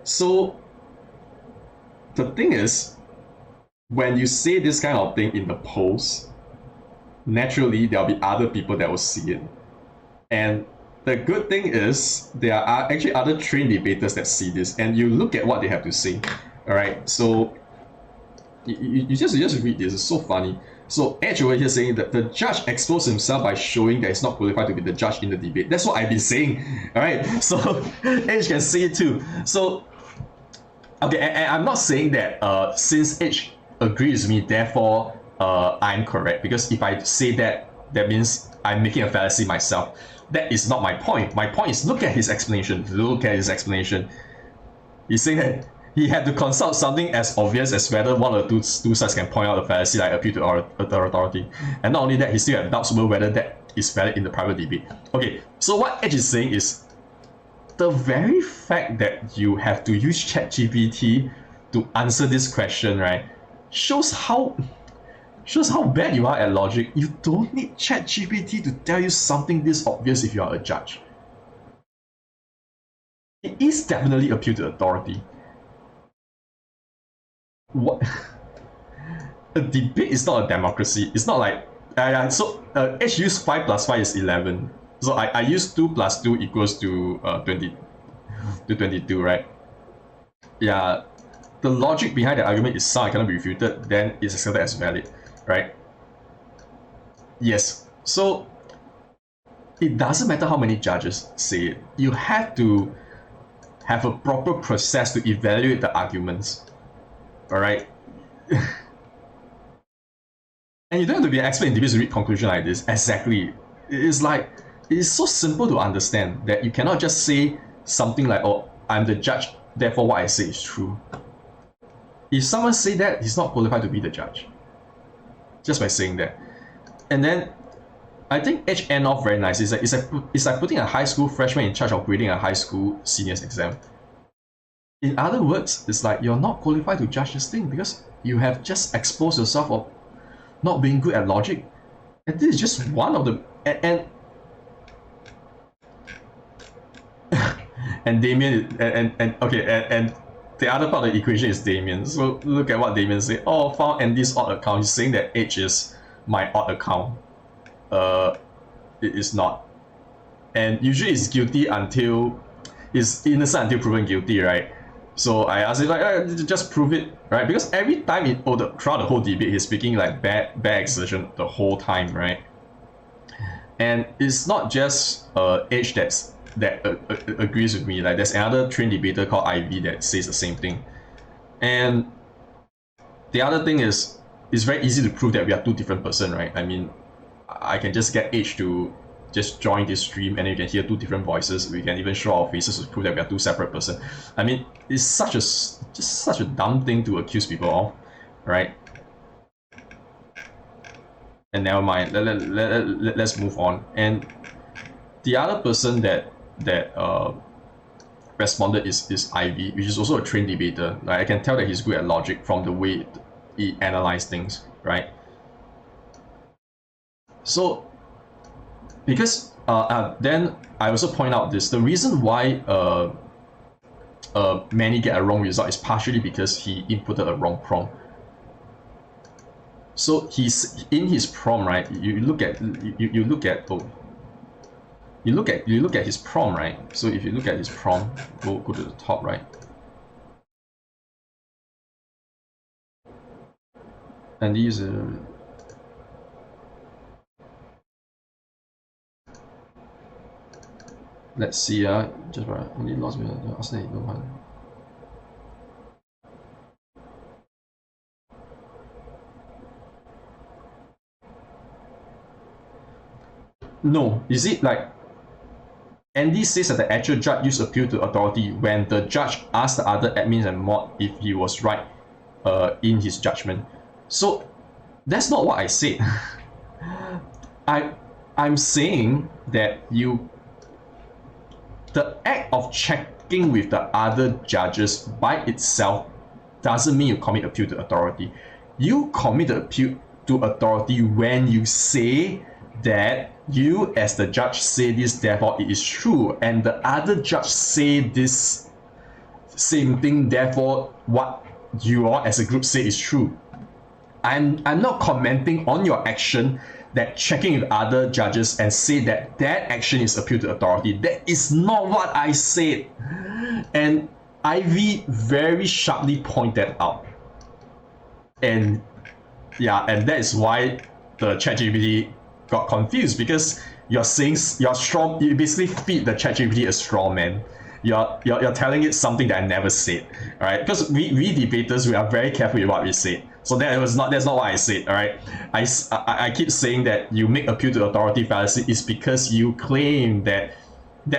So the thing is, when you say this kind of thing in the post, naturally there'll be other people that will see it. And the good thing is there are actually other trained debaters that see this, and you look at what they have to say. All right, so you just read this. It's so funny. So Edge over here saying that the judge exposed himself by showing that he's not qualified to be the judge in the debate. That's what I've been saying. All right, so Edge can say it too. So okay, and I'm not saying that since Edge agrees with me, therefore I'm correct. Because if I say that, that means I'm making a fallacy myself. That is not my point. My point is look at his explanation. Look at his explanation. He's saying that he had to consult something as obvious as whether one or two sides can point out a fallacy like appeal to authority. And not only that, he still had doubts over whether that is valid in the private debate. Okay, so what Edge is saying is the very fact that you have to use ChatGPT to answer this question, right, shows how bad you are at logic. You don't need ChatGPT to tell you something this obvious if you are a judge. It is definitely appeal to authority. What? A debate is not a democracy. It's not like H use 5 plus 5 is 11. So I use 2 plus 2 equals to 22, right? Yeah, the logic behind the argument is sound, it cannot be refuted, then it's accepted as valid, right? Yes. So it doesn't matter how many judges say it. You have to have a proper process to evaluate the arguments. All right. And you don't have to be an expert in debates to read conclusion like this. Exactly. It's like, it is so simple to understand that you cannot just say something like, oh, I'm the judge therefore what I say is true. If someone say that, he's not qualified to be the judge. Just by saying that. And then I think H end off very nice. It's like putting a high school freshman in charge of grading a high school senior's exam. In other words, it's like you're not qualified to judge this thing because you have just exposed yourself of not being good at logic. And this is just one of the and Damien and the other part of the equation is Damien. So look at what Damien say. Oh, found Andy's odd account. He's saying that H is my odd account. It is not. And usually it's guilty until it's innocent until proven guilty, right? So I asked him like, just prove it, right? Because every time throughout the whole debate, he's speaking like bad exertion the whole time, right? And it's not just H that agrees with me. Like there's another trained debater called Ivy that says the same thing. And the other thing is, it's very easy to prove that we are two different person, right? I mean, I can just get H to just join this stream and you can hear two different voices. We can even show our faces to prove that we are two separate person. I mean, it's just such a dumb thing to accuse people of, right? And never mind, let's move on. And the other person that responded is Ivy, which is also a trained debater. Like I can tell that he's good at logic from the way he analyzes things, right? So, because then I also point out this, the reason why many get a wrong result is partially because he inputted a wrong prompt. So he's in his prompt, right? You look at his prompt, right? So if you look at his prompt, go to the top, right? And these let's see, just only lost me after Buuhan. No, is it like Andy says that the actual judge used appeal to authority when the judge asked the other admins and mod if he was right in his judgment. So that's not what I said. I'm saying that the act of checking with the other judges by itself doesn't mean you commit appeal to authority. You commit appeal to authority when you say that you as the judge say this, therefore it is true, and the other judge say this same thing, therefore what you all as a group say is true. I'm not commenting on your action that checking with other judges and say that action is appeal to authority. That is not what I said. And Ivy very sharply pointed out. And yeah, and that is why the ChatGPT got confused, because you're saying you basically feed the ChatGPT a straw man. You're telling it something that I never said, all right? Because we debaters, we are very careful with what we say. So that's not what I said, all right? I keep saying that you make appeal to authority fallacy is because you claim that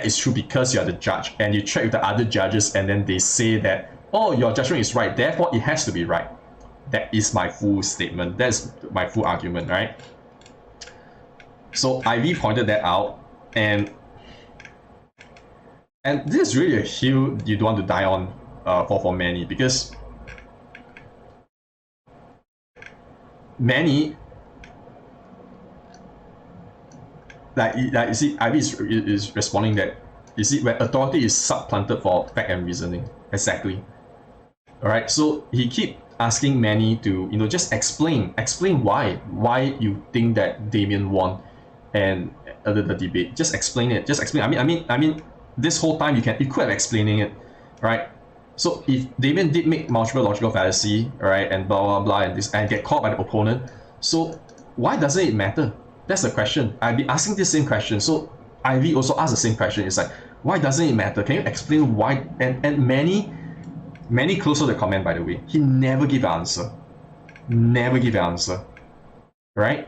is true because you are the judge, and you check with the other judges, and then they say that, oh, your judgment is right, therefore it has to be right. That is my full statement. That's my full argument, right? So Ivy pointed that out, and this is really a hill you don't want to die on for many, because many, like you see, Ivy is responding that, you see, when authority is supplanted for fact and reasoning, exactly. All right, so he keep asking Manny to just explain why you think that Damien won, and the debate. Just explain it. Just explain. I mean, this whole time you could have explaining it, right? So if Damien did make multiple logical fallacy, right, and blah blah blah, and get caught by the opponent, so why doesn't it matter? That's the question. I've been asking this same question. So Ivy also asked the same question. It's like, why doesn't it matter? Can you explain why? And many close to the comment, by the way, he never give an answer. Never give an answer, right?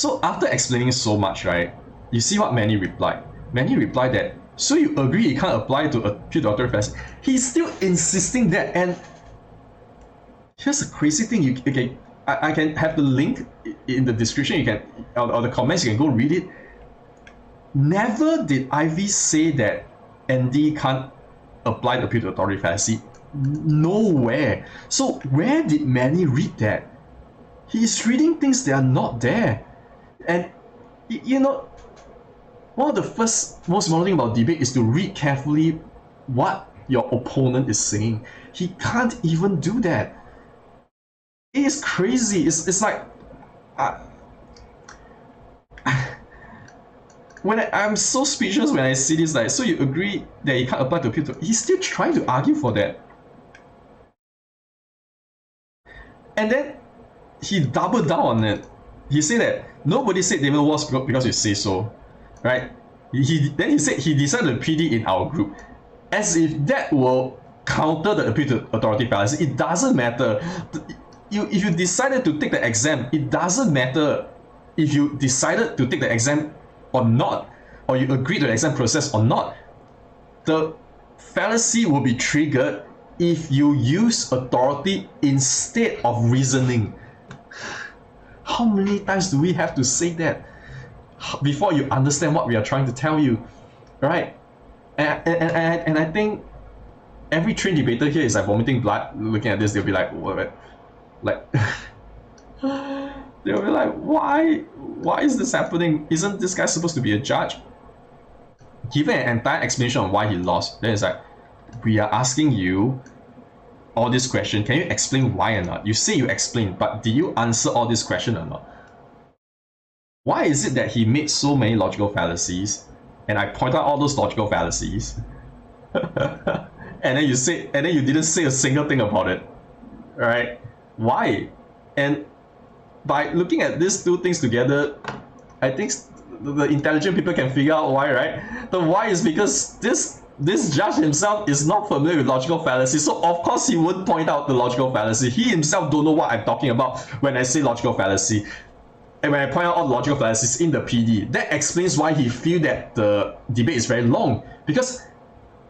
So after explaining so much, right, you see what Manny replied. Manny replied that, so you agree it can't apply to appeal to authority fallacy? He's still insisting that, and here's the crazy thing. You okay? I can have the link in the description. You can or the comments. You can go read it. Never did Ivy say that Andy can't apply the appeal to authority fallacy. Nowhere. So where did Manny read that? He's reading things that are not there. And you know, one of the first most important thing about debate is to read carefully what your opponent is saying. He can't even do that. It is crazy. It's like when I'm so speechless when I see this. Like, so you agree that he can't apply to appeal to? He's still trying to argue for that, and then he doubled down on it. He said that nobody said David was because you say so, right? Then he said he decided to PD in our group, as if that will counter the appeal to authority fallacy. It doesn't matter. If you decided to take the exam, it doesn't matter if you decided to take the exam or not, or you agree to the exam process or not. The fallacy will be triggered if you use authority instead of reasoning. How many times do we have to say that before you understand what we are trying to tell you, right? And I think every trained debater here is like vomiting blood looking at this. They'll be like, what? Like, they'll be like, why is this happening? Isn't this guy supposed to be a judge? Given an entire explanation on why he lost, then it's like, we are asking you all this question. Can you explain why or not? You say you explain, but did you answer all this question or not? Why is it that he made so many logical fallacies, and I point out all those logical fallacies, and then you didn't say a single thing about it, right? Why? And by looking at these two things together, I think the intelligent people can figure out why, right? The why is because this judge himself is not familiar with logical fallacy, so of course he would point out the logical fallacy. He himself don't know what I'm talking about when I say logical fallacy. And when I point out all the logical fallacies in the PD, that explains why he feel that the debate is very long, because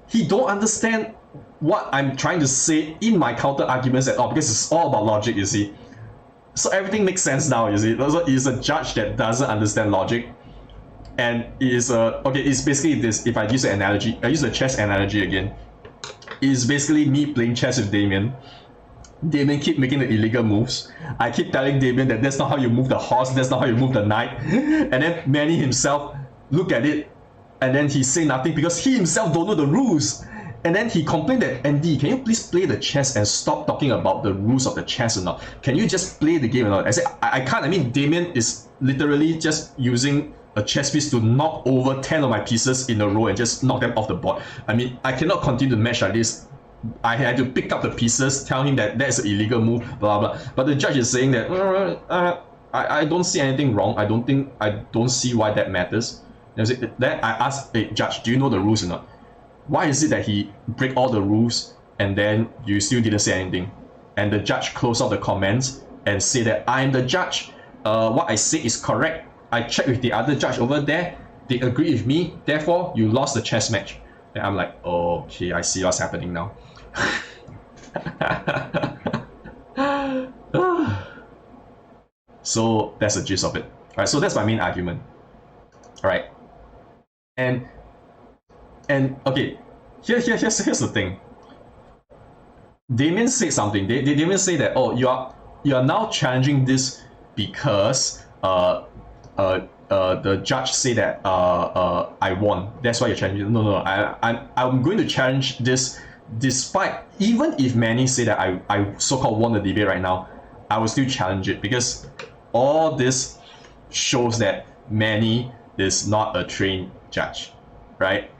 he don't understand what I'm trying to say in my counter arguments at all, because it's all about logic, you see. So everything makes sense now, you see. Also, he's a judge that doesn't understand logic. And it's basically this. If I use an analogy, I use a chess analogy again. It's basically me playing chess with Damien. Damien keep making the illegal moves. I keep telling Damien that that's not how you move the horse, that's not how you move the knight. And then Manny himself look at it, and then he say nothing because he himself don't know the rules. And then he complained that, Andy, can you please play the chess and stop talking about the rules of the chess or not? Can you just play the game or not? I said, I can't. I mean, Damien is literally just using a chess piece to knock over 10 of my pieces in a row and just knock them off the board. I mean, I cannot continue the match like this. I had to pick up the pieces, tell him that that's an illegal move, blah blah. But the judge is saying that I don't see anything wrong. I don't see why that matters. Then I asked, hey, judge, do you know the rules or not? Why is it that he break all the rules and then you still didn't say anything? And the judge closed out the comments and say that I'm the judge. What I say is correct. I checked with the other judge over there. They agree with me. Therefore, you lost the chess match. And I'm like, okay, I see what's happening now. So that's the gist of it. All right, so that's my main argument. All right, and okay, here's the thing. Damien said something. Damien say that, oh, you are now challenging this because the judge say that I won. That's why you're challenging. No. I'm going to challenge this despite, even if Manny say that I so-called won the debate right now, I will still challenge it because all this shows that Manny is not a trained judge, right?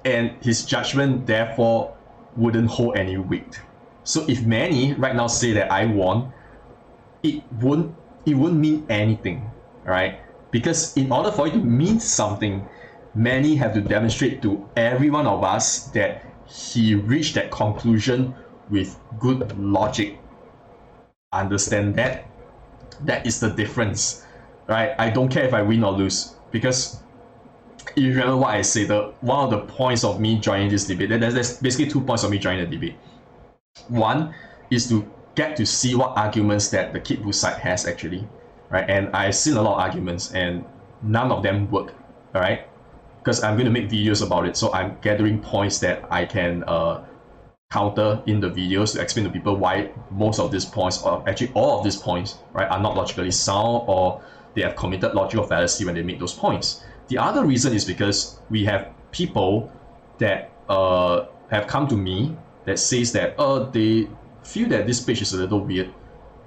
And his judgment therefore wouldn't hold any weight. So if Manny right now say that I won, it wouldn't mean anything, right? Because in order for it to mean something, Manny have to demonstrate to every one of us that he reached that conclusion with good logic. Understand that? That is the difference. right? I don't care if I win or lose, because if you remember what I said, one of the points of me joining this debate, there's basically 2 points of me joining the debate. One is to get to see what arguments that the Kid Buu side has actually, right? And I've seen a lot of arguments and none of them work, all right? Because I'm going to make videos about it, so I'm gathering points that I can counter in the videos to explain to people why most of these points, or actually all of these points, right, are not logically sound, or they have committed logical fallacy when they make those points. The other reason is because we have people that have come to me that says that they feel that this page is a little weird,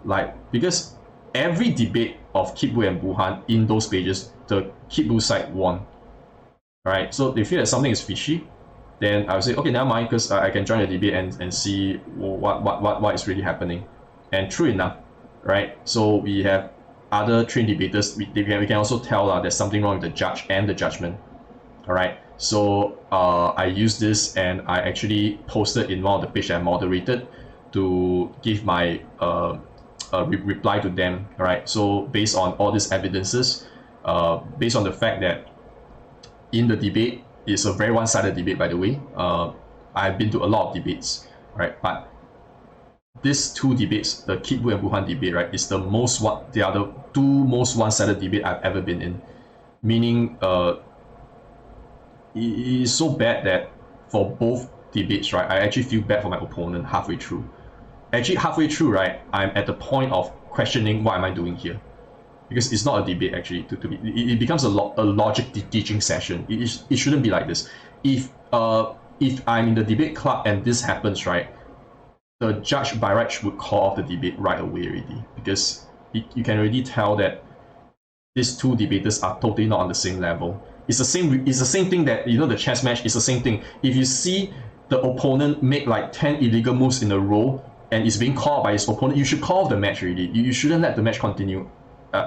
like because every debate of Kid Buu and Buuhan in those pages, the Kid Buu side won. Right, so they feel that something is fishy, then I would say, okay, never mind, because I can join the debate and see what is really happening. And true enough, right? So we have other trained debaters. We can also tell there's something wrong with the judge and the judgment. All right. So I used this and I actually posted in one of the pages I moderated to give my reply to them. All right. So based on all these evidences, based on the fact that in the debate, it's a very one-sided debate, by the way. I've been to a lot of debates, right? But these two debates, the Kid Buu and Buuhan debate, right, is they are the two most one-sided debate I've ever been in. Meaning, it is so bad that for both debates, right, I actually feel bad for my opponent halfway through. Actually, halfway through, right, I'm at the point of questioning what am I doing here. Because it's not a debate actually. It becomes a logic teaching session. It shouldn't be like this. If I'm in the debate club and this happens, right, the judge by right would call off the debate right away already, because you can already tell that these two debaters are totally not on the same level. It's the same thing that, you know, the chess match is the same thing. If you see the opponent make like 10 illegal moves in a row and is being called by his opponent, you should call off the match already. You shouldn't let the match continue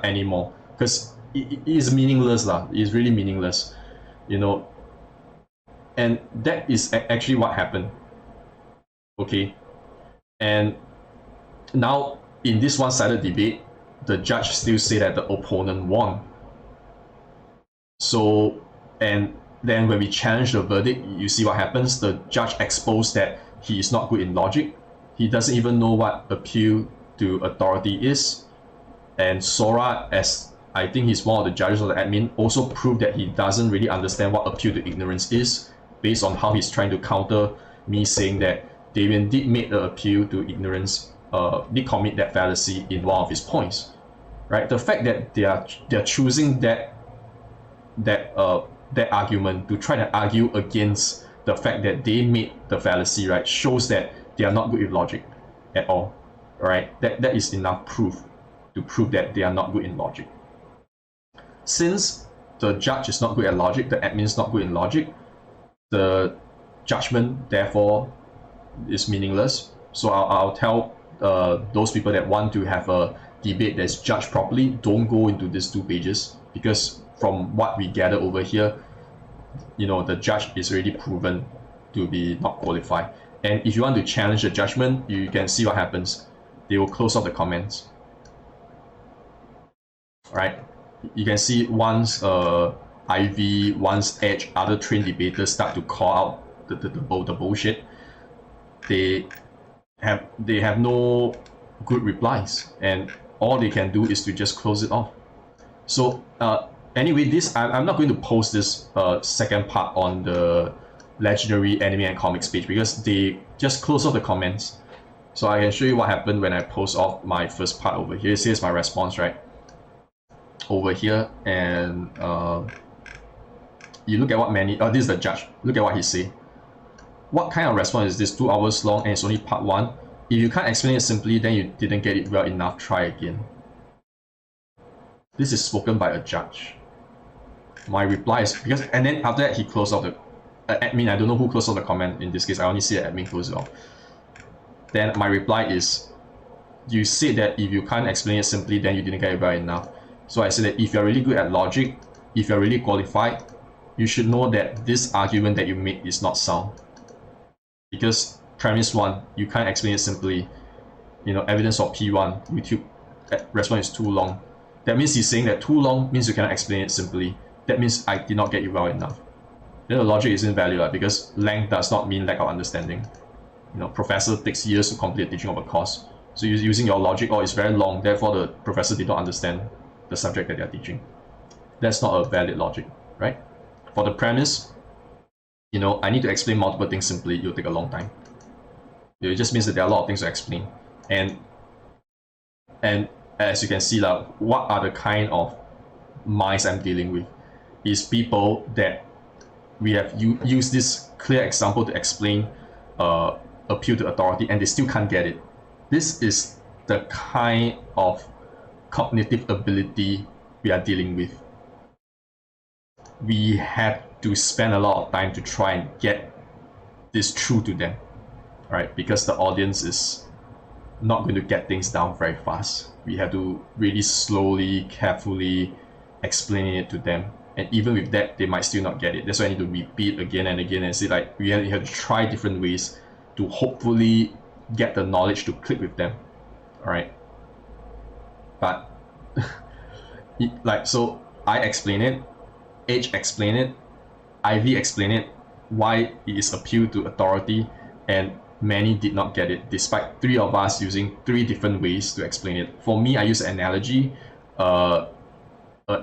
anymore, because it is meaningless lah. It's really meaningless, you know. And that is actually what happened. Okay, and now in this one-sided debate, the judge still say that the opponent won. So, and then when we challenge the verdict, you see what happens. The judge exposed that he is not good in logic. He doesn't even know what appeal to authority is. And Sora, as I think he's one of the judges of the admin, also proved that he doesn't really understand what appeal to ignorance is, based on how he's trying to counter me saying that Davian did make the appeal to ignorance, did commit that fallacy in one of his points. Right? The fact that they're choosing that argument to try to argue against the fact that they made the fallacy, right, shows that they are not good with logic at all. Right? That is enough proof to prove that they are not good in logic. Since the judge is not good at logic, the admin is not good in logic, the judgment therefore is meaningless. So I'll tell those people that want to have a debate that's judged properly, don't go into these 2 pages, because from what we gather over here, you know, the judge is already proven to be not qualified. And if you want to challenge the judgment, you can see what happens. They will close off the comments. Right? You can see once Ivy, once Edge, other trained debaters start to call out the bullshit, they have no good replies, and all they can do is to just close it off. So anyway, I'm not going to post this second part on the legendary anime and comics page, because they just close off the comments. So I can show you what happened when I post off my first part over here. Here's my response, right? Over here, and you look at what this is the judge. Look at what he say. What kind of response is this? 2 hours long and it's only part 1. If you can't explain it simply, then you didn't get it well enough. Try again. This is spoken by a judge. My reply is because, and then after that he closed off the admin. I don't know who closed off the comment in this case. I only see the admin close it off. Then my reply is, you said that if you can't explain it simply, then you didn't get it well enough. So I said that if you're really good at logic, if you're really qualified, you should know that this argument that you made is not sound. Because premise 1, you can't explain it simply. You know, evidence of P1, YouTube response is too long. That means he's saying that too long means you cannot explain it simply. That means I did not get you well enough. Then the logic is invalid because length does not mean lack of understanding. Professor takes years to complete the teaching of a course. So using your logic, it's very long, therefore the professor did not understand the subject that they are teaching. That's not a valid logic, right? For the premise, I need to explain multiple things simply, it'll take a long time. It just means that there are a lot of things to explain. And as you can see, what are the kind of minds I'm dealing with? Is people that we have used this clear example to explain appeal to authority and they still can't get it. This is the kind of cognitive ability we are dealing with. We had to spend a lot of time to try and get this through to them, right? Because the audience is not going to get things down very fast. We have to really slowly, carefully explain it to them. And even with that, they might still not get it. That's why I need to repeat again and again and say, we have to try different ways to hopefully get the knowledge to click with them. All right. But so I explain it, H explain it, Ivy explain it, why it is appeal to authority, and many did not get it, despite three of us using three different ways to explain it. For me, I use an analogy.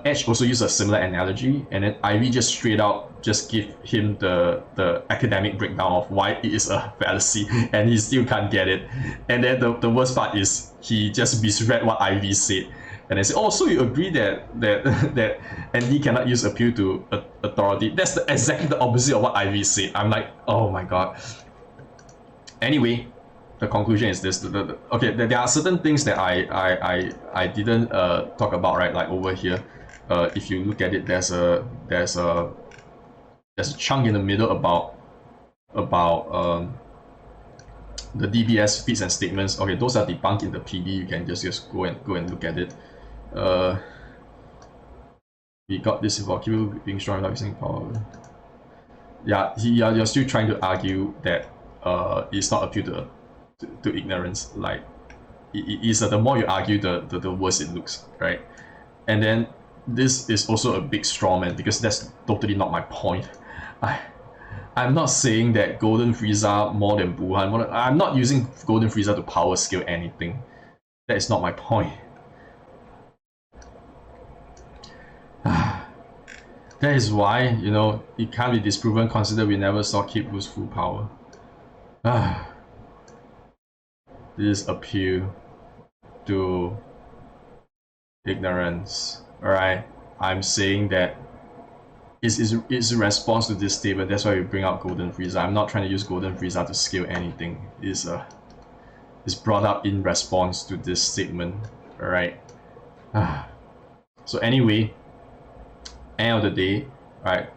Edge also used a similar analogy, and then Ivy just straight out just give him the academic breakdown of why it is a fallacy, and he still can't get it. And then the worst part is he just misread what Ivy said, and I say, oh, so you agree that Andy cannot use appeal to authority? That's exactly the opposite of what Ivy said. I'm like, oh my god. Anyway, the conclusion is this. Okay, there are certain things that I didn't talk about, right? Like over here, if you look at it, there's a chunk in the middle about the DBS feeds and statements. Okay, those are debunked in the PD. You can just go and look at it. We got this about Kid being strong without using power. Yeah, you're still trying to argue that it's not appeal to ignorance. Like it is the more you argue, the worse it looks, right? And then this is also a big straw man because that's totally not my point. I'm not saying that Golden Frieza more than Buuhan. I'm not using Golden Frieza to power scale anything. That is not my point. That is why, it can't be disproven, consider we never saw Kid Buu's full power. This appeal to ignorance. Alright, I'm saying that it's a response to this statement. That's why we bring out Golden Frieza. I'm not trying to use Golden Frieza to scale anything. It's brought up in response to this statement. Alright. So anyway, end of the day, right?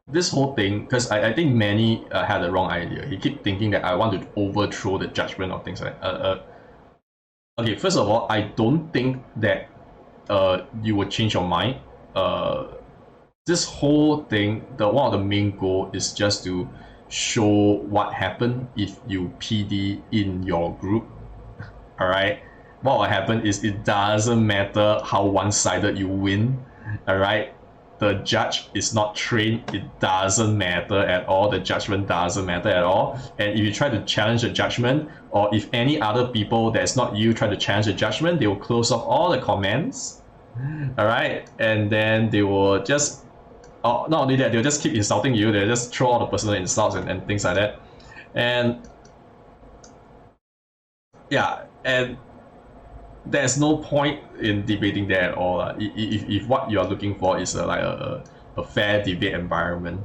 This whole thing, because I think Manny had the wrong idea. He kept thinking that I want to overthrow the judgment of things like okay, first of all, I don't think that you would change your mind. This whole thing, one of the main goal is just to show what happened if you PD in your group. Alright? What will happen is it doesn't matter how one-sided you win. Alright? The judge is not trained, it doesn't matter at all. The judgment doesn't matter at all. And if you try to challenge the judgment, or if any other people that's not you try to challenge the judgment, they will close off all the comments. Alright? And then they will just not only that, they'll just keep insulting you, they'll just throw all the personal insults and things like that. And yeah, and there's no point in debating there at all. If what you are looking for is a fair debate environment.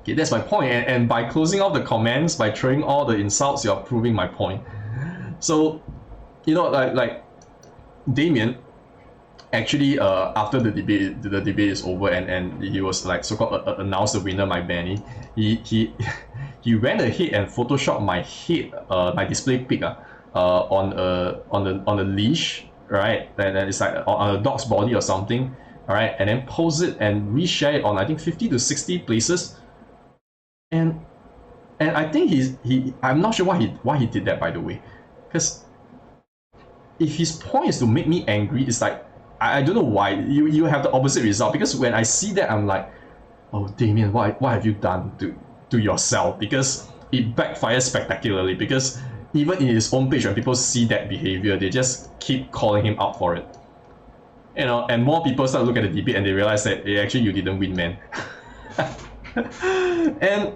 Okay, that's my point. And by closing off the comments, by throwing all the insults, you're proving my point. So, like Damien, actually, after the debate is over and he was like so-called announced the winner, my Benny, he went ahead and photoshopped my head, my display pic on a leash, right? And it's like on a dog's body or something, all right? And then post it and reshare it on I think 50 to 60 places, and I think I'm not sure why he did that, by the way, because if his point is to make me angry, it's like I don't know why you have the opposite result, because when I see that I'm like, oh Damien, what have you done to yourself? Because it backfires spectacularly, because even in his own page, when people see that behavior, they just keep calling him out for it. And more people start to look at the debate and they realize that hey, actually you didn't win, man. And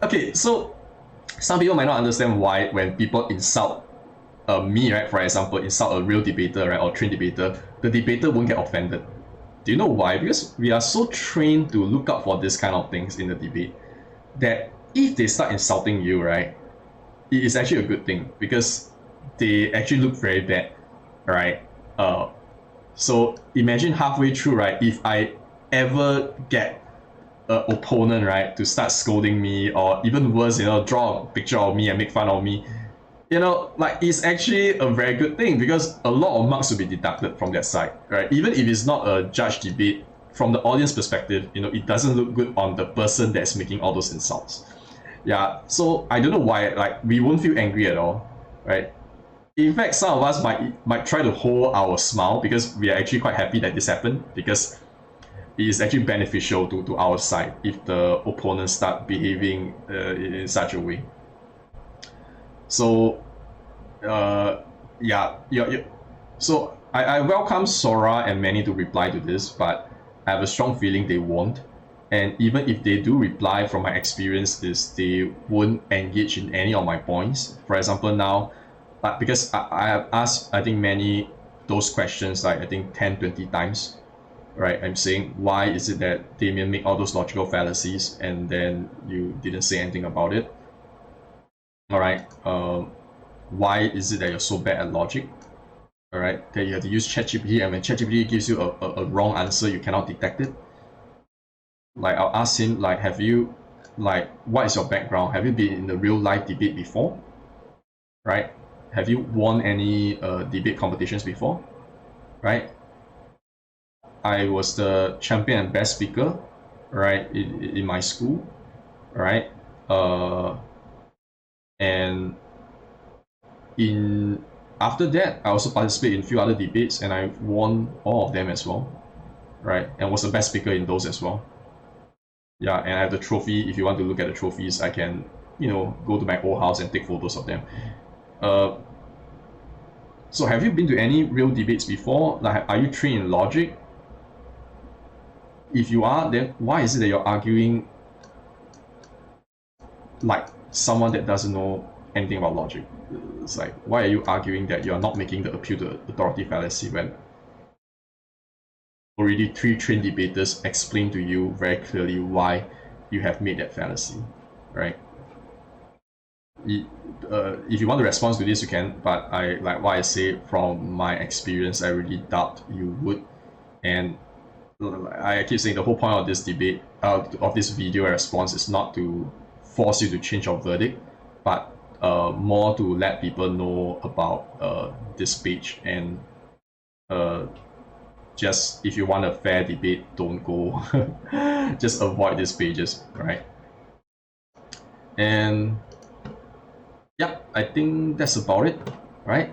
okay, so some people might not understand why when people insult me, right, for example, insult a real debater, right, or trained debater, the debater won't get offended. Do you know why? Because we are so trained to look out for this kind of things in the debate that if they start insulting you, right, it is actually a good thing, because they actually look very bad, right? So imagine halfway through, right, if I ever get an opponent, right, to start scolding me, or even worse, draw a picture of me and make fun of me, like it's actually a very good thing, because a lot of marks will be deducted from that side, right? Even if it's not a judge debate, from the audience perspective, it doesn't look good on the person that's making all those insults. Yeah, so I don't know why, like, we won't feel angry at all, right? In fact, some of us might try to hold our smile, because we are actually quite happy that this happened, because it is actually beneficial to our side if the opponents start behaving in such a way. So, yeah. So I welcome Sora and Manny to reply to this, but I have a strong feeling they won't. And even if they do reply, from my experience, is they won't engage in any of my points. For example, now, because I have asked, I think, Manny those questions, like I think 10, 20 times, right? I'm saying, why is it that Damien make all those logical fallacies and then you didn't say anything about it? All right. Why is it that you're so bad at logic? All right, that you have to use ChatGPT, and when ChatGPT gives you a wrong answer, you cannot detect it. Like, I'll ask him, like, have you, like, what is your background? Have you been in the real life debate before? Right? Have you won any debate competitions before? Right? I was the champion and best speaker, right, in my school, right? And after that, I also participated in a few other debates, and I won all of them as well, right? And was the best speaker in those as well. Yeah, and I have the trophy. If you want to look at the trophies, I can, go to my old house and take photos of them. So have you been to any real debates before? Like, are you trained in logic? If you are, then why is it that you're arguing like someone that doesn't know anything about logic? It's like, why are you arguing that you're not making the appeal to authority fallacy when already 3 trained debaters explain to you very clearly why you have made that fallacy, right? If you want to respond to this, you can, but like what I say, from my experience, I really doubt you would. And I keep saying the whole point of this debate, of this video response, is not to force you to change your verdict, but more to let people know about this page, and just, if you want a fair debate, don't go. Just avoid these pages, right? And yeah, I think that's about it, right?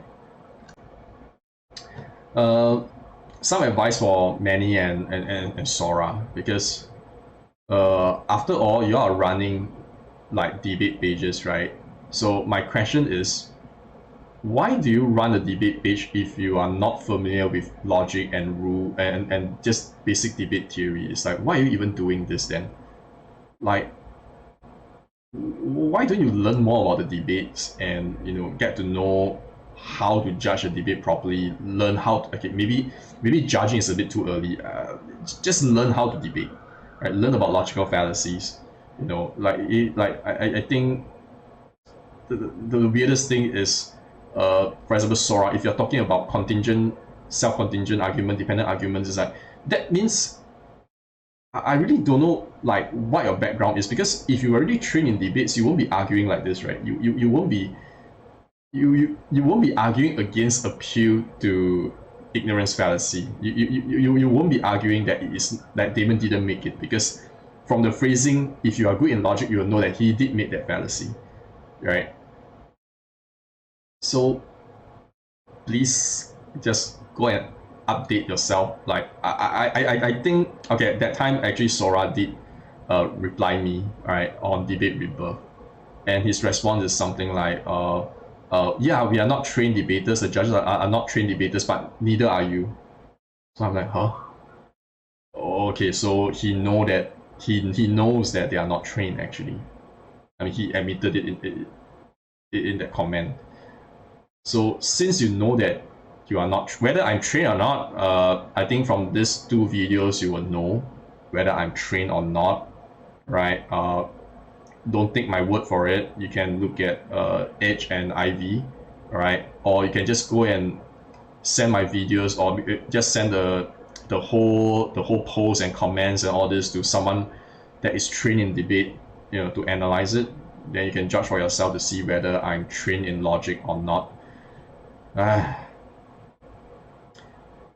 Some advice for Manny and Sora, because after all, you are running like debate pages, right? So my question is, why do you run a debate page if you are not familiar with logic and rule and just basic debate theory? It's like, why are you even doing this then? Like, why don't you learn more about the debates and get to know how to judge a debate properly? Learn how to, okay, maybe judging is a bit too early. Just learn how to debate, right? Learn about logical fallacies. I think the weirdest thing is, for example, Sora, if you're talking about contingent, self-contingent argument, dependent arguments, is like, that means I really don't know like what your background is, because if you already trained in debates, you won't be arguing like this, right? You won't be you won't be arguing against appeal to ignorance fallacy. You won't be arguing that it is that Damon didn't make it, because from the phrasing, if you are good in logic, you will know that he did make that fallacy, right? So please just go and update yourself. Like I think okay, at that time actually Sora did reply me, right, on Debate Rebirth, and his response is something like yeah, we are not trained debaters, the judges are not trained debaters, but neither are you. So I'm like, huh? Okay, so he knows that they are not trained actually. I mean, he admitted it in that comment. So since you know that you are not, whether I'm trained or not, I think from these two videos you will know whether I'm trained or not, right? Don't take my word for it. You can look at Edge and Ivy, right? Or you can just go and send my videos, or just send the whole post and comments and all this to someone that is trained in debate, to analyze it. Then you can judge for yourself to see whether I'm trained in logic or not.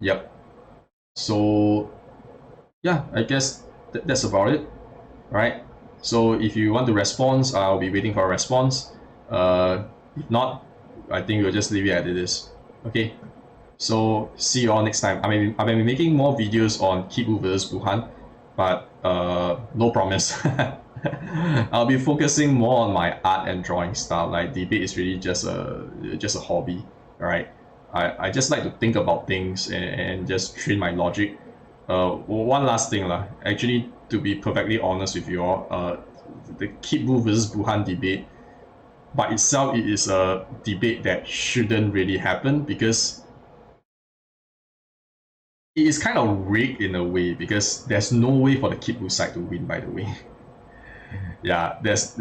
Yep. So yeah, I guess that's about it, right? So if you want to respond, I'll be waiting for a response. If not, I think we'll just leave it as it is. Okay. So see you all next time. I've been making more videos on Kid Buu versus Buuhan, but no promise. I'll be focusing more on my art and drawing style. Like debate is really just a hobby, right? I just like to think about things and just train my logic. One last thing lah. Actually, to be perfectly honest with you all, the Kid Buu versus Buuhan debate by itself, it is a debate that shouldn't really happen because it is kind of rigged in a way, because there's no way for the Kid Buu side to win, by the way. Yeah, there's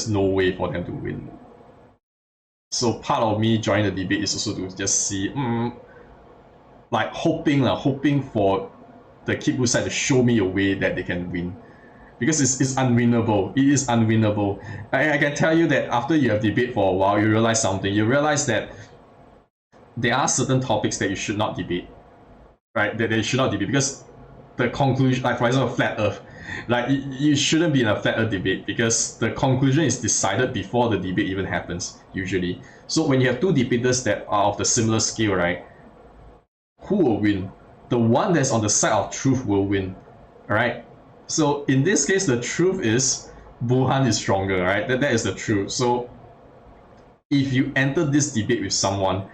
no way for them to win. So part of me joining the debate is also to just see, like hoping for the Kid Buu side to show me a way that they can win. Because it's unwinnable. It is unwinnable. I can tell you that after you have debate for a while, you realize something. You realize that there are certain topics that you should not debate. Right? That they should not debate, because the conclusion, like for example, flat earth, like you shouldn't be in a flat earth debate because the conclusion is decided before the debate even happens, usually. So when you have two debaters that are of the similar scale, right, who will win? The one that's on the side of truth will win, right? So in this case, the truth is Buuhan is stronger, right? That is the truth. So if you enter this debate with someone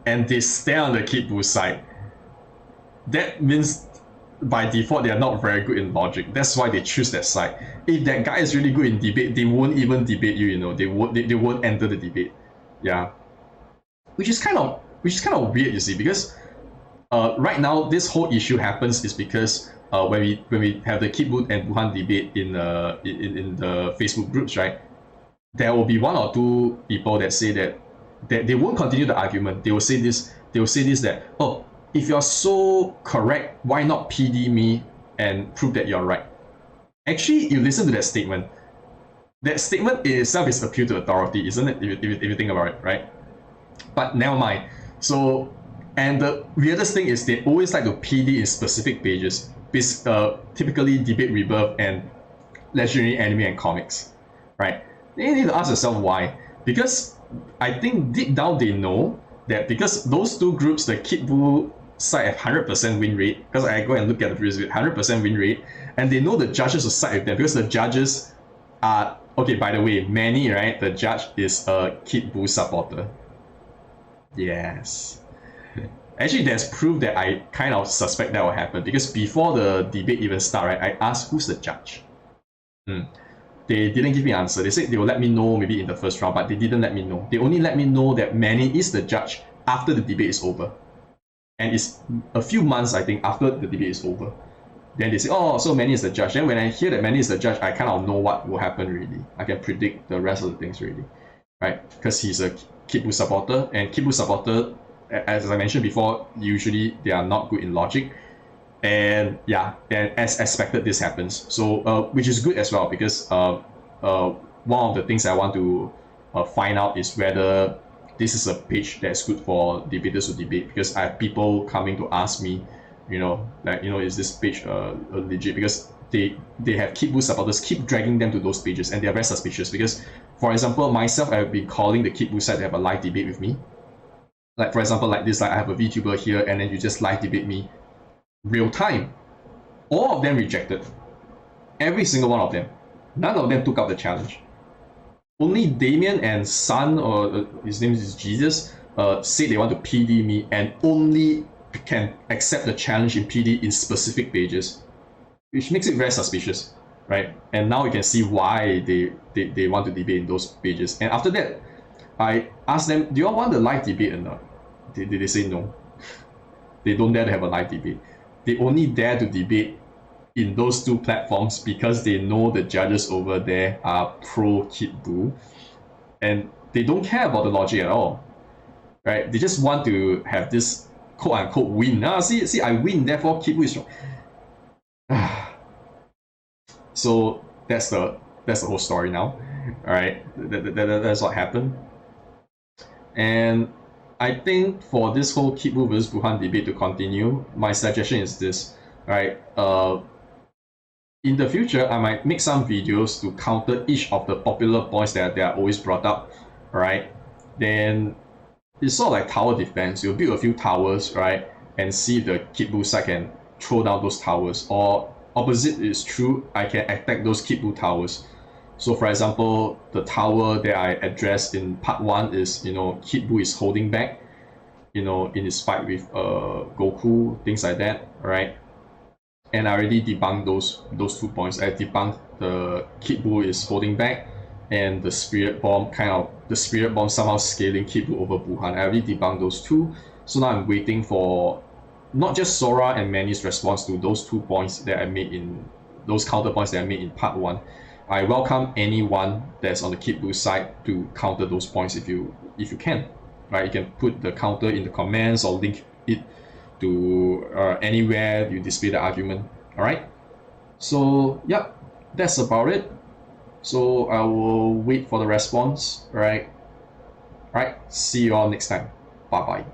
and they stay on the Kid Buu side, that means by default they are not very good in logic. That's why they choose that side. If that guy is really good in debate, they won't even debate you. They won't enter the debate. Yeah, which is kind of weird, you see, because right now this whole issue happens is because when we have the Kid Buu and Buuhan debate in the Facebook groups, right, there will be one or two people that say that they won't continue the argument. They will say this that, oh, if you're so correct, why not PD me and prove that you're right? Actually, you listen to that statement. That statement in itself is appeal to authority, isn't it? If you think about it, right? But never mind. So, and the weirdest thing is they always like to PD in specific pages, typically Debate Rebirth and Legendary Anime and Comics, right? Then you need to ask yourself why. Because I think deep down they know that because those two groups, the Kid Buu side have 100% win rate, because I go and look at the previous 100% win rate, and they know the judges will side with them because the judges are, okay, by the way, Manny, right, the judge is a Kid Buu supporter. Yes. Actually, there's proof that I kind of suspect that will happen, because before the debate even start, right, I asked who's the judge. They didn't give me an answer. They said they will let me know maybe in the first round, but they didn't let me know. They only let me know that Manny is the judge after the debate is over. And it's a few months, I think, after the debate is over. Then they say, oh, so Manny is the judge. Then when I hear that Manny is the judge, I kind of know what will happen really. I can predict the rest of the things really, right? Because he's a Kid Buu supporter, and Kid Buu supporter, as I mentioned before, usually they are not good in logic. And yeah, and as expected, this happens. So, which is good as well, because one of the things I want to find out is whether this is a page that's good for debaters to debate, because I have people coming to ask me, is this page legit? Because they have Kid Buu supporters keep dragging them to those pages, and they are very suspicious. Because, for example, myself, I have been calling the Kid Buu side to have a live debate with me, Like for example, like this, like I have a VTuber here, and then you just live debate me real time. All of them rejected. Every single one of them. None of them took up the challenge. Only Damien and Sun, or his name is Jesus, say they want to PD me and only can accept the challenge in PD in specific pages, which makes it very suspicious, right? And now you can see why they want to debate in those pages. And after that, I asked them, do you all want the live debate or not? They say no. They don't dare to have a live debate. They only dare to debate in those two platforms because they know the judges over there are pro Kid Buu, and they don't care about the logic at all, right? They just want to have this quote unquote win. See, I win, therefore Kid Buu is wrong. So that's the whole story now. All right, that's what happened. And I think for this whole Kid Buu versus Buuhan debate to continue, my suggestion is this, right? In the future, I might make some videos to counter each of the popular points that are always brought up, right? Then it's sort of like tower defense. You'll build a few towers, right? And see if the Kid Buu side can throw down those towers. Or opposite is true, I can attack those Kid Buu towers. So for example, the tower that I addressed in part 1 is, Kid Buu is holding back, in his fight with Goku, things like that, right? And I already debunked those 2 points. I debunked the Kid Buu is holding back, and the Spirit Bomb somehow scaling Kid Buu over Buuhan. I already debunked those 2. So now I'm waiting for not just Sora and Manny's response to those 2 points that I made in those counterpoints that I made in part 1. I welcome anyone that's on the Kid Buu side to counter those points if you can. Right? You can put the counter in the comments or link it to anywhere you display the argument. All right. So yeah, that's about it. So I will wait for the response. All right. See you all next time. Bye bye.